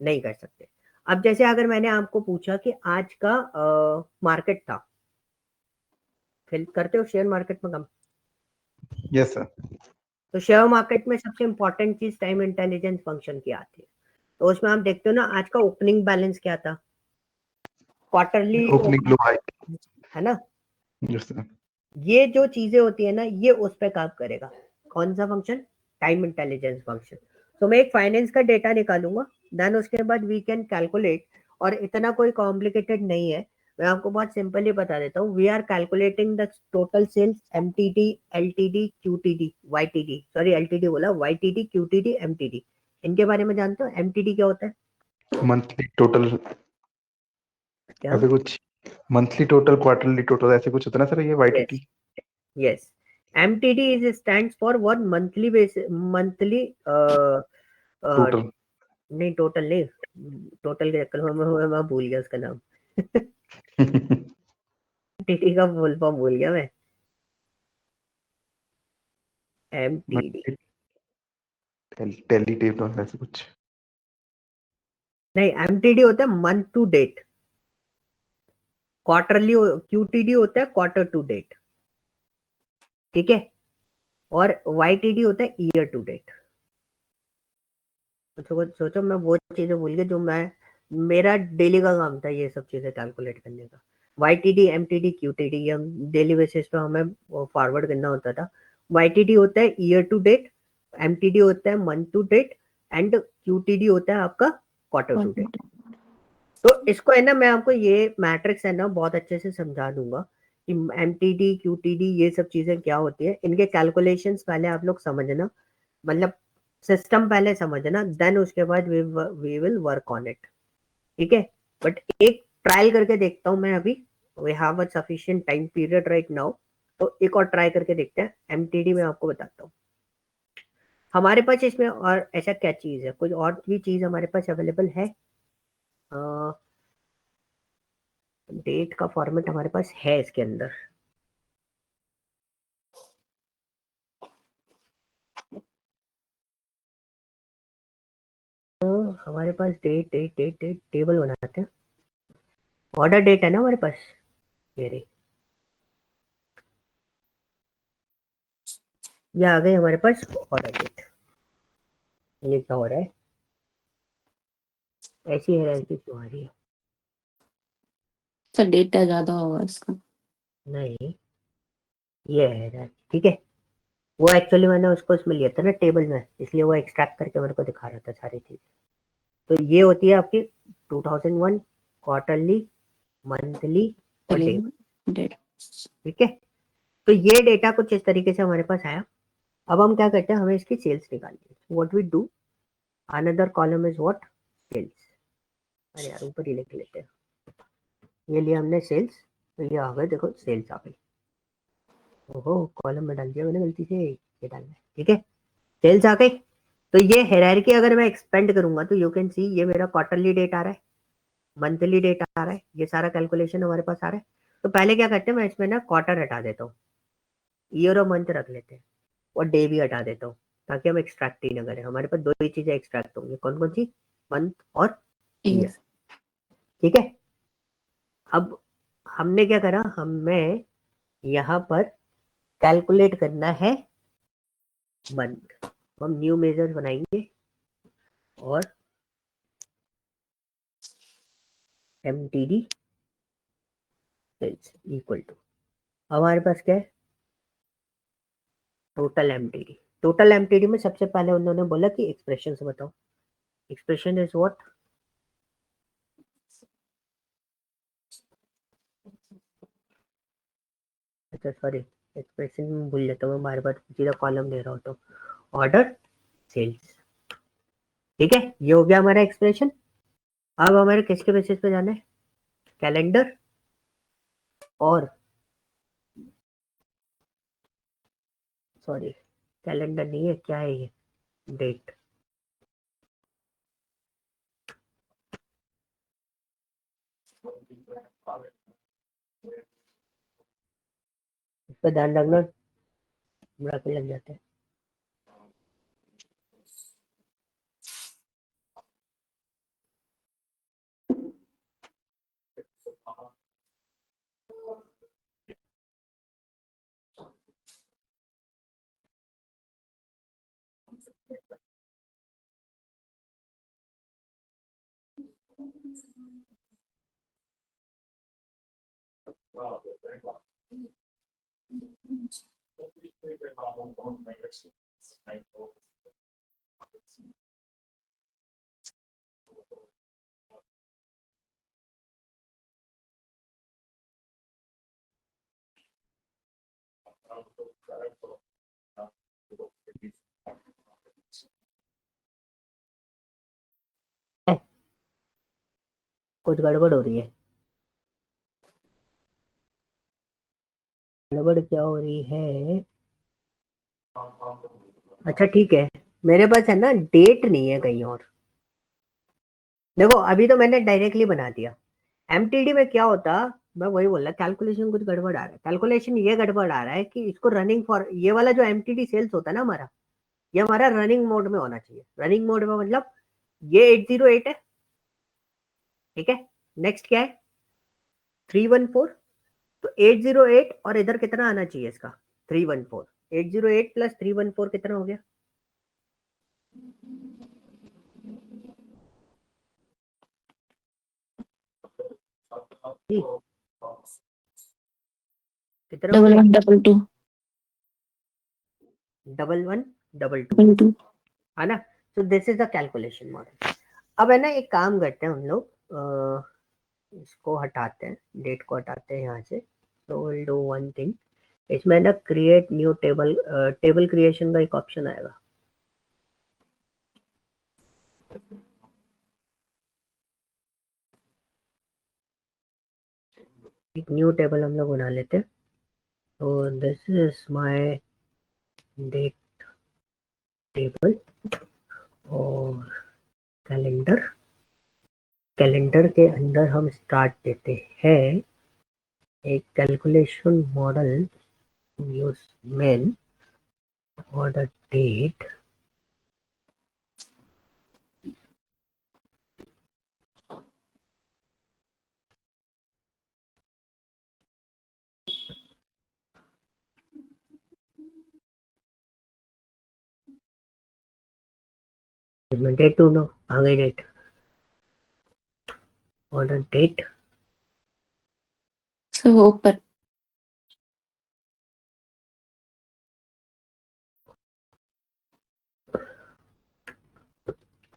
नहीं कर सकते। अब जैसे अगर मैंने आपको पूछा कि आज का मार्केट था, फिल करते हो शेयर मार्केट में काम, यस सर। तो शेयर मार्केट में सबसे इंपॉर्टेंट चीज टाइम इंटेलिजेंस फंक्शन की आती है। तो उसमें आप देखते हो ना, आज का ओपनिंग बैलेंस क्या था, क्वार्टरली ओपनिंग लो हाई। है ना। Yes sir. ये जो चीजें होती है ना, ये उस पर काम करेगा। कौन सा फंक्शन? Time intelligence function. तो मैं एक फाइनेंस का डेटा निकालूंगा, देन उसके बाद वी कैन कैलकुलेट, और इतना कोई कॉम्प्लिकेटेड नहीं है, मैं आपको बहुत सिंपली बता देता हूँ। We are calculating the total sales, MTD, LTD, QTD, YTD, sorry LTD बोला, वाईटीडी, क्यूटीडी, एमटीडी। इनके बारे में जानते हो? एमटीडी क्या होता है? मंथली टोटल, क्या? ऐसे कुछ मंथली टोटल, क्वार्टरली टोटल, ऐसे कुछ होता है ना सर, ये yes, YTT. Yes, MTD is stands for one monthly basis, monthly total. नहीं टोटल नहीं, टोटल के चक्कर में मैं भूल गया उसका नाम। MTD का फुल फॉर्म भूल गया मैं। MTD टेलीटेप ऐसे कुछ। नहीं, MTD होता है month to date, quarterly QTD होता है क्वार्टर टू डेट। ठीक है, और YTD होता है ईयर टू डेट। सोचो मैं वो चीजें भूल गया जो मैं, मेरा डेली का काम था ये सब चीजें कैलकुलेट करने का। YTD, MTD, QTD ये हम डेली बेसिस पे हमें फॉरवर्ड करना होता था। YTD होता है ईयर टू डेट, MTD होता है month to date, and QTD होता है आपका क्वार्टर टू डेट। तो इसको है ना, मैं आपको ये मैट्रिक्स है ना बहुत अच्छे से समझा दूंगा कि MTD, QTD ये सब चीजें क्या होती है, इनके कैलकुलेशंस पहले आप लोग समझना, मतलब सिस्टम पहले समझना, देन उसके बाद we will work on it. ठीक है, बट एक ट्रायल करके देखता हूँ मैं अभी, we have a sufficient time period right now, तो एक और ट्राई करके देखते हैं। एमटीडी में आपको बताता हूँ हमारे पास इसमें और ऐसा क्या चीज है, कोई और भी चीज हमारे पास अवेलेबल है। डेट का फॉर्मेट हमारे पास है इसके अंदर, तो हमारे पास date date date date table बनाते हैं। ऑर्डर डेट है ना हमारे पास, ये रही, ये आ गई हमारे पास ऑर्डर डेट। ये क्या हो रहा है, ऐसी है क्यों आ रही है? सर डेटा ज्यादा होगा इसका। नहीं, ये है ठीक है, वो एक्चुअली मैंने उसको उसमें लिया था ना टेबल में, इसलिए वो एक्सट्रैक्ट करके मेरे को दिखा रहा था सारी चीज। तो ये होती है आपकी 2001 क्वार्टरली, मंथली और डे, चलिए डेट। ठीक है। तो ये डेटा कुछ इस तरीके से हमारे पास आया। अब हम क्या करते हैं, हमें इसकी सेल्स निकालनी है। What we do, another column is what, sales. अरे यार ऊपर ही लिख लेते हैं, ये लिया हमने सेल्स, तो ये आ गए, देखो सेल्स आ गई। ओहो कॉलम में डाल दिया मैंने गलती से, ये डालना है, ठीक है। सेल्स आ गई। तो ये हायरार्की अगर मैं एक्सपेंड करूंगा तो यू कैन सी ये मेरा क्वार्टरली डेट आ रहा है, मंथली डेट आ रहा है, ये सारा कैलकुलेशन हमारे पास आ रहा है। तो पहले क्या करते हैं, मैं इसमें ना क्वार्टर हटा देता हूँ, ईयर और मंथ रख लेते हैं, और डे भी हटा देता हूँ, ताकि हम एक्सट्रैक्ट ही ना करें। हमारे पास दो ही चीजें एक्सट्रैक्ट होंगी, कौन कौन सी, मंथ और ईयर, ठीक है। अब हमने क्या करा, हमें यहाँ पर कैलकुलेट करना है मंथ। हम न्यू मेजर बनाएंगे और एमटीडी सेल्स इक्वल टू, हमारे पास क्या है, टोटल एमटीडी। टोटल एमटीडी में सबसे पहले उन्होंने बोला कि एक्सप्रेशन से बताओ, एक्सप्रेशन इज व्हाट, अच्छा सॉरी, एक्सप्रेशन में भूल जाता हूँ मैं, बार बार सीधा कॉलम दे रहा हूँ तो ऑर्डर सेल्स, ठीक है। ये हो गया हमारा एक्सप्रेशन। अब हमारे किसके बेसिस पे जाना है, कैलेंडर और, सॉरी कैलेंडर नहीं है, क्या है ये, डेट। इस पर ध्यान रखना, ब्रैकेट लग जाते हैं। कुछ गड़बड़ हो रही है, गड़बड़ क्या हो रही है, अच्छा ठीक है, मेरे पास है ना डेट नहीं है कहीं और। देखो अभी तो मैंने डायरेक्टली बना दिया, एमटीडी में क्या होता, मैं वही बोल रहा, कैलकुलेशन कुछ गड़बड़ आ रहा है। कैलकुलेशन ये गड़बड़ आ रहा है कि इसको रनिंग फॉर, ये वाला जो एमटीडी सेल्स होता है ना हमारा, ये हमारा रनिंग मोड में होना चाहिए। रनिंग मोड में मतलब ये 808 है, ठीक है। नेक्स्ट क्या है, 314, तो 808 और इधर कितना आना चाहिए इसका, 314। 808 प्लस 314 कितना हो गया, जी कितना हो डबल गया, one double two 1112 double two. है ना। तो this is the calculation model. अब है ना एक काम करते हैं हम लोग, इसको हटाते हैं, डेट को हटाते हैं यहाँ से। तो विल डू वन थिंग, इसमें ना create new table, table creation का एक ऑप्शन आएगा। एक न्यू टेबल हम लोग बना लेते हैं। तो this is my date table और कैलेंडर। कैलेंडर के अंदर हम स्टार्ट देते हैं एक calculation model use main order date date to no आ गई डेट ऑर्डर डेट सर वो ऊपर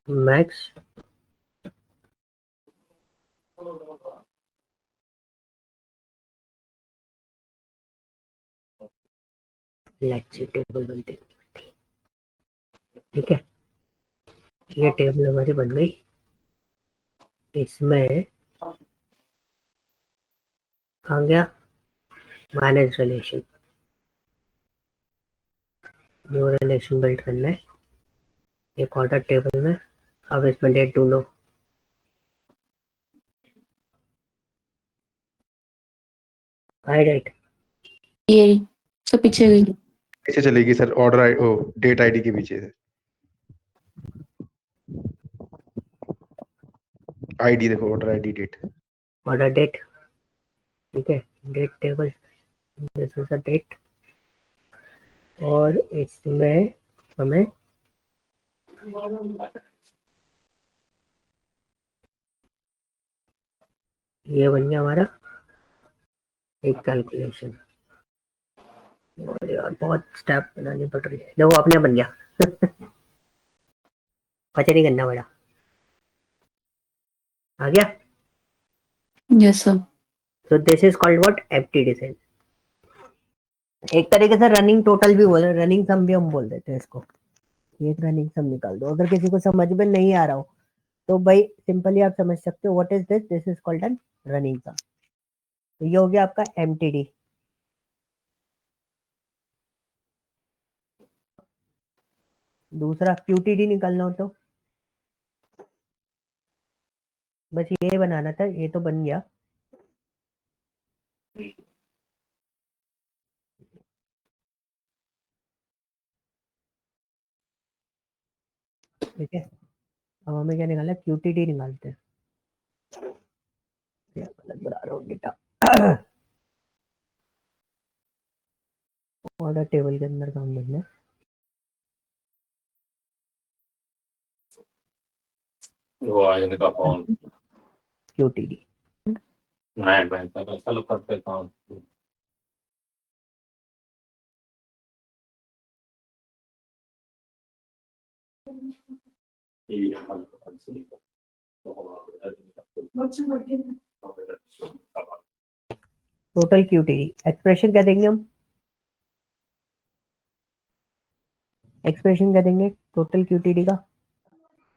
मैक्स लेक्सी टेबल बनती है। ठीक है, ये टेबल हमारी बन गई। इसमें आ गया manage relation, new relation build करना है एक ऑर्डर टेबल में। अब इसमें date to no I date ये सर पीछे गई। पीछे चलेगी sir, order o date ID के पीछे है आईडी, देखो order ID date. Order date. ठीक है, date table this is a date और इसमें हमें ये बन गया हमारा एक कैलकुलेशन। और यार बहुत स्टेप बनानी पड़ रही है, देखो अपने बन गया पता नहीं करना पड़ा, आ गया। Yes sir. So this is called what FTD sale. एक तरीके से रनिंग टोटल भी बोल, रनिंग सम भी हम बोल देते हैं इसको। एक रनिंग सम निकाल दो अगर किसी को समझ में नहीं आ रहा हो तो भाई सिंपली आप समझ सकते हो what is this, this is called an running sum. तो ये हो गया आपका एमटीडी। दूसरा क्यूटीडी निकालना हो तो बस ये बनाना था, ये तो बन गया। ठीक है, अब हमें क्या निकालना है, क्यूटीडी निकालते हैं। गलत बना रहा हूँ डेटा ऑर्डर टेबल के अंदर काम करना है वो आयन का फोन क्यूटीडी। मैं चलो करते काम। टोटल क्यूटीडी एक्सप्रेशन क्या देंगे हम, एक्सप्रेशन क्या देंगे टोटल क्यूटीडी का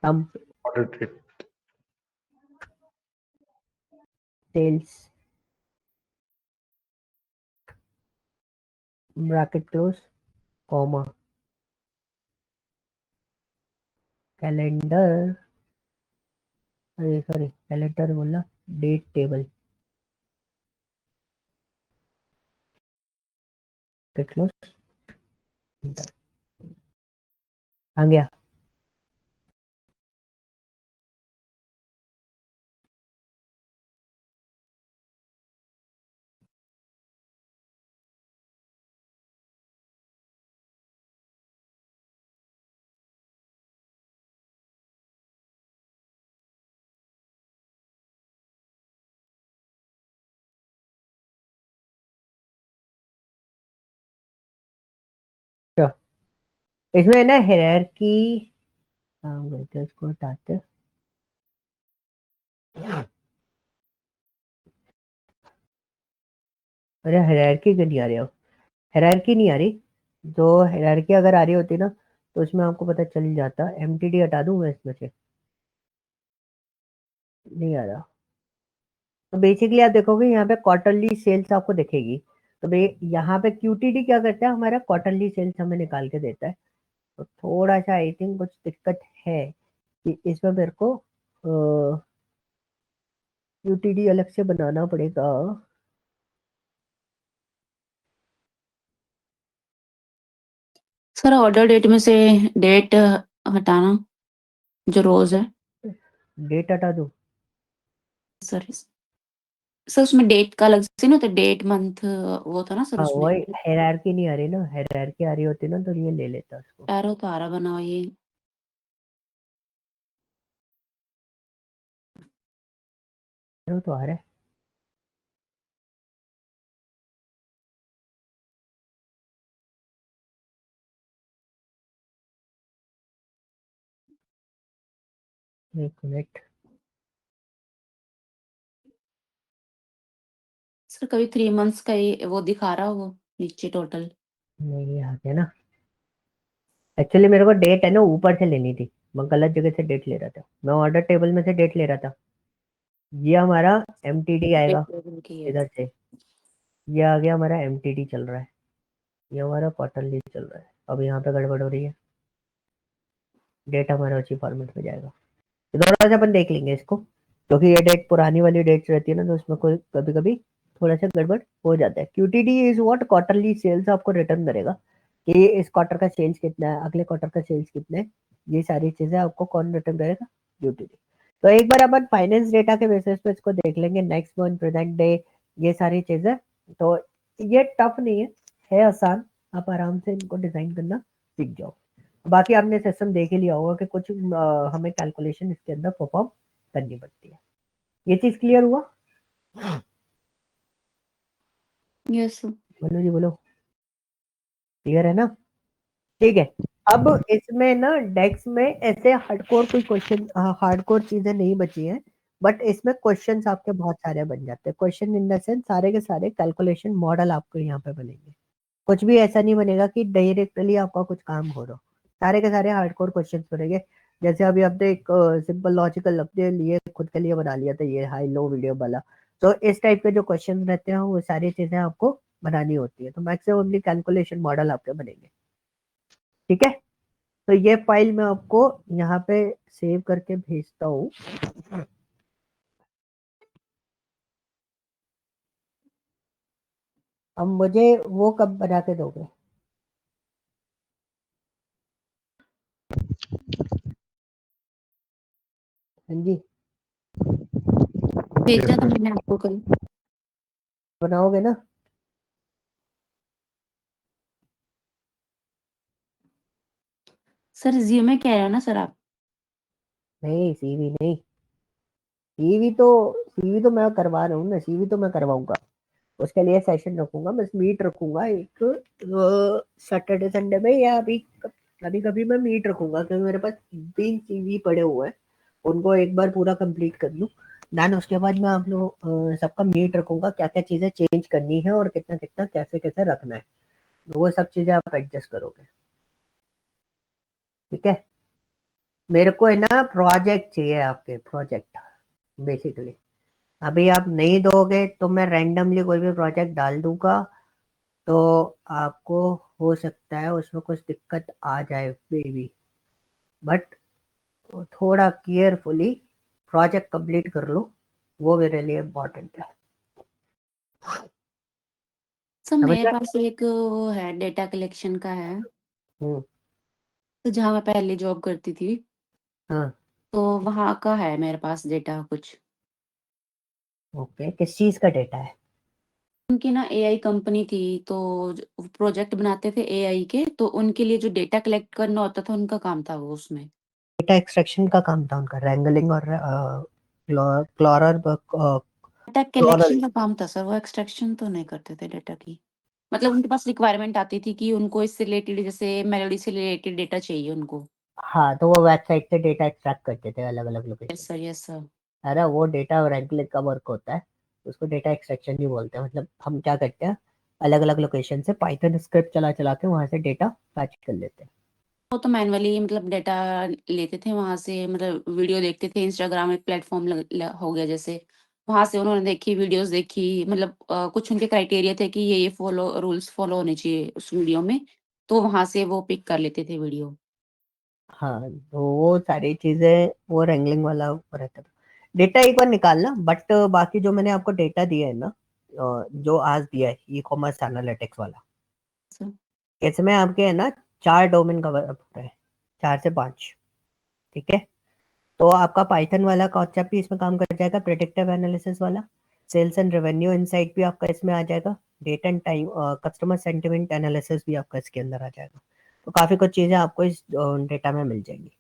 हम order date sales bracket close comma calendar, अरे सॉरी कैलेंडर बोला, डेट टेबल क्लोज आ गया। तो इसमें ना हायरार्की इसको हटाते हैं। अरे हायरार्की क्यों नहीं आ रही, अब हायरार्की नहीं आ रही। जो हायरार्की अगर आ रही होती ना तो उसमें आपको पता चल जाता। एमटीडी हटा दूं मैं इसमें से, नहीं आ रहा। तो बेसिकली आप देखोगे यहाँ पे क्वार्टरली सेल्स आपको दिखेगी। तो भाई यहाँ पे क्यूटीडी क्या करता है, हमारा क्वार्टरली सेल्स हमें निकाल के देता है। तो थोड़ा सा आई थिंक कुछ दिक्कत है कि इसमें मेरे को क्यूटीडी अलग से बनाना पड़ेगा। सर ऑर्डर डेट में से डेट हटाना जो रोज है डेट हटा दो। सर। सर उसमें डेट का अलग से ना, तो डेट मंथ वो था ना सर हाँ उसमें। वही हायरार्की नहीं आ रही ना, हायरार्की आ रही होती ना तो ये ले लेता उसको। एरो तो आ रहा बना हुआ ये। वो तो आ रहा है। एक मिनट। सर कभी 3 मंथ्स का ही वो दिखा रहा वो नीचे टोटल। नहीं आ गया ना। एक्चुअली मेरे को डेट है ना ऊपर से लेनी थी, मैं गलत जगह से डेट ले रहा था, मैं ऑर्डर टेबल में से डेट ले रहा था। ये हमारा एमटीडी आएगा की है। इधर से, ये आ गया हमारा एमटीडी चल रहा है, ये हमारा क्वार्टरली चल रहा है। अब यहाँ पे गड़बड़ हो रही है, डेट हमारा उसी फॉर्मेट में जाएगा। तो थोड़ा सा अपन देख लेंगे इसको, क्योंकि ये डेट पुरानी वाली डेट रहती है ना, तो उसमें कोई कभी कभी थोड़ा सा गड़बड़ हो जाता है। क्यूटीडी इज व्हाट, क्वार्टरली सेल्स आपको रिटर्न करेगा कि इस क्वार्टर का सेल्स कितना है, अगले क्वार्टर का सेल्स कितना है। ये सारी चीजें आपको कौन रिटर्न करेगा, क्यूटीडी। तो एक बार अपन फाइनेंस डेटा के बेसिस पे इसको देख लेंगे, नेक्स्ट मंथ, प्रेजेंट डे, ये सारी चीजें। तो ये टफ नहीं है आसान, आप आराम से इनको डिजाइन करना सीख जाओ। बाकी आपने सिस्टम देख ही लिया होगा कि कुछ हमें कैलकुलेशन इसके अंदर परफॉर्म करनी पड़ती है। ये चीज क्लियर हुआ? Yes sir. बोलो जी बोलो, क्लियर है ना? ठीक है। अब इसमें ना डेक्स में ऐसे हार्डकोर कोई क्वेश्चन, हार्डकोर चीजें नहीं बची हैं, बट इसमें क्वेश्चंस आपके बहुत सारे बन जाते हैं। क्वेश्चन इन द सेंस सारे के सारे कैलकुलेशन मॉडल आपको यहाँ पे बनेंगे। कुछ भी ऐसा नहीं बनेगा कि डायरेक्टली आपका कुछ काम हो रहा हो, सारे के सारे हार्डकोर क्वेश्चंस बनेंगे। जैसे अभी आपने एक सिंपल लॉजिकल अपने लिए खुद के लिए बना लिया था, ये हाई लो वीडियो वाला। तो इस टाइप के जो क्वेश्चन रहते हैं वो सारी चीजें आपको बनानी होती है, तो मैक्सिमम कैलकुलेशन मॉडल आपके बनेंगे। ठीक है, तो ये फाइल मैं आपको यहाँ पे सेव करके भेजता हूँ। अब मुझे वो कब बना के दोगे? हाँ जी, भेजा था मैंने आपको कल। बनाओगे ना? सर रिज्यूमे कह रहे हो ना सर आप? नहीं सीवी नहीं, सीवी तो मैं करवा रहा हूँ ना, सीवी तो मैं करवाऊंगा। उसके लिए सेशन रखूंगा, बस मीट रखूंगा एक सैटरडे संडे में, या अभी कभी कभी मैं मीट रखूंगा, क्योंकि मेरे पास 3 सीवी पड़े हुए हैं, उनको एक बार पूरा कंप्लीट कर लूँ। देन उसके बाद मैं आप लोग सबका मीट रखूंगा, क्या क्या चीजें चेंज करनी है और कितना कितना कैसे कैसे रखना है, तो वो सब चीजें आप एडजस्ट करोगे। ठीक है, मेरे को है ना प्रोजेक्ट चाहिए, आपके प्रोजेक्ट बेसिकली। अभी आप नहीं दोगे तो मैं रैंडमली कोई भी प्रोजेक्ट डाल दूंगा, तो आपको हो सकता है उसमें कुछ दिक्कत आ जाए बेबी, बट थोड़ा केयरफुली प्रोजेक्ट कंप्लीट कर लो, वो मेरे लिए इम्पोर्टेंट है। सर समझ मेरे गए? पास एक वो है डेटा कलेक्शन का है, हम्म, तो जहाँ मैं पहले जॉब करती थी, हाँ तो वहाँ का है मेरे पास डेटा कुछ। ओके, किस चीज का डेटा है? उनकी ना एआई कंपनी थी, तो प्रोजेक्ट बनाते थे एआई के, तो उनके लिए जो डेटा कलेक्ट करना होता था उनका काम था वो उसमें। डेटा एक्सट्रैक्शन का काम था उनका, रैंगलिंग और क्लॉरर डेटा क्लॉरल। कलेक्शन का काम था सर, वो एक्सट्रैक्शन तो नहीं करते थे डेटा की। मतलब उनके पास रिक्वायरमेंट आती थी कि उनको इससे रिलेटेड, जैसे मेलोडी से रिलेटेड डेटा चाहिए उनको। हाँ, तो वो वेबसाइट से डेटा एक्सट्रैक्ट करते थे अलग अलग location. Yes sir, yes sir. अरे वो डेटा रैंकलिंग का वर्क होता है, उसको डेटा एक्सट्रैक्शन भी बोलते हैं। मतलब हम क्या करते हैं, अलग अलग लोकेशन से पाइथन स्क्रिप्ट चला चला के वहां से डेटा फैच कर लेते हैं। वो तो मैनुअली मतलब डेटा लेते थे वहां से, मतलब वीडियो देखते थे, इंस्टाग्राम एक प्लेटफॉर्म हो गया जैसे, वहाँ से उन्होंने देखी, वीडियोज़ देखी, मतलब कुछ उनके क्राइटेरिया थे कि ये रूल्स फॉलो होने चाहिए उस वीडियो में, तो वहाँ से वो पिक कर लेते थे वीडियो। हाँ, तो वो सारी चीज़ें वो रैंगलिंग वाला वो रहता था। डेटा एक बार निकालना, बट बाकी जो मैंने आपको डेटा दिया है ना, जो आज दिया है ई-कॉमर्स एनालिटिक्स वाला, सर इसमें आपके है ना 4 डोमेन कवर अप हो रहे हैं, 4 से 5, ठीक है? तो आपका पाइथन वाला कॉन्सेप्ट भी इसमें काम कर जाएगा, प्रेडिक्टिव एनालिसिस वाला, सेल्स एंड रेवेन्यू इनसाइट भी आपका इसमें आ जाएगा, date and time customer sentiment analysis भी आपका इसके अंदर आ जाएगा। तो काफ़ी कुछ चीज़ें आपको इस डेटा में मिल जाएंगी,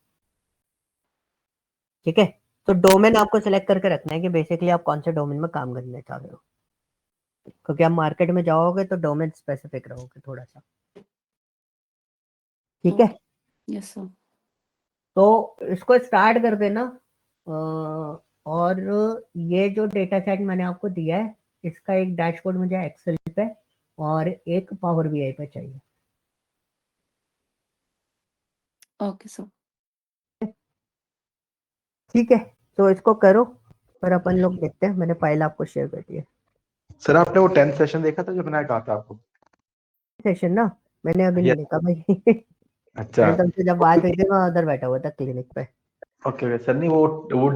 ठीक है? तो डोमेन आपको सेलेक्ट करके रखना है कि बेसिकली आप कौन से डोमेन में काम करना चाह रहे हो, क्योंकि आप मार्केट में जाओगे तो डोमेन स्पेसिफिक रहोगे थोड़ा सा, ठीक है? Yes sir. तो इसको स्टार्ट कर देना। और ये जो डेटा सेट मैंने आपको दिया है, इसका एक डैशबोर्ड मुझे एक्सेल पे और एक पावर बीआई पे चाहिए। Okay sir. ठीक है, तो इसको करो, फिर अपन लोग देखते हैं। मैंने फाइल आपको शेयर कर दी है। सर आपने वो 10th सेशन देखा था जो मैंने कहा था आपको? सेशन ना मैंने अभी नहीं Yes. देखा भाई। अच्छा मैंने तुमसे जब बात हुई थी मैं उधर बैठा हुआ था क्लिनिक पे। ओके सर, नहीं वो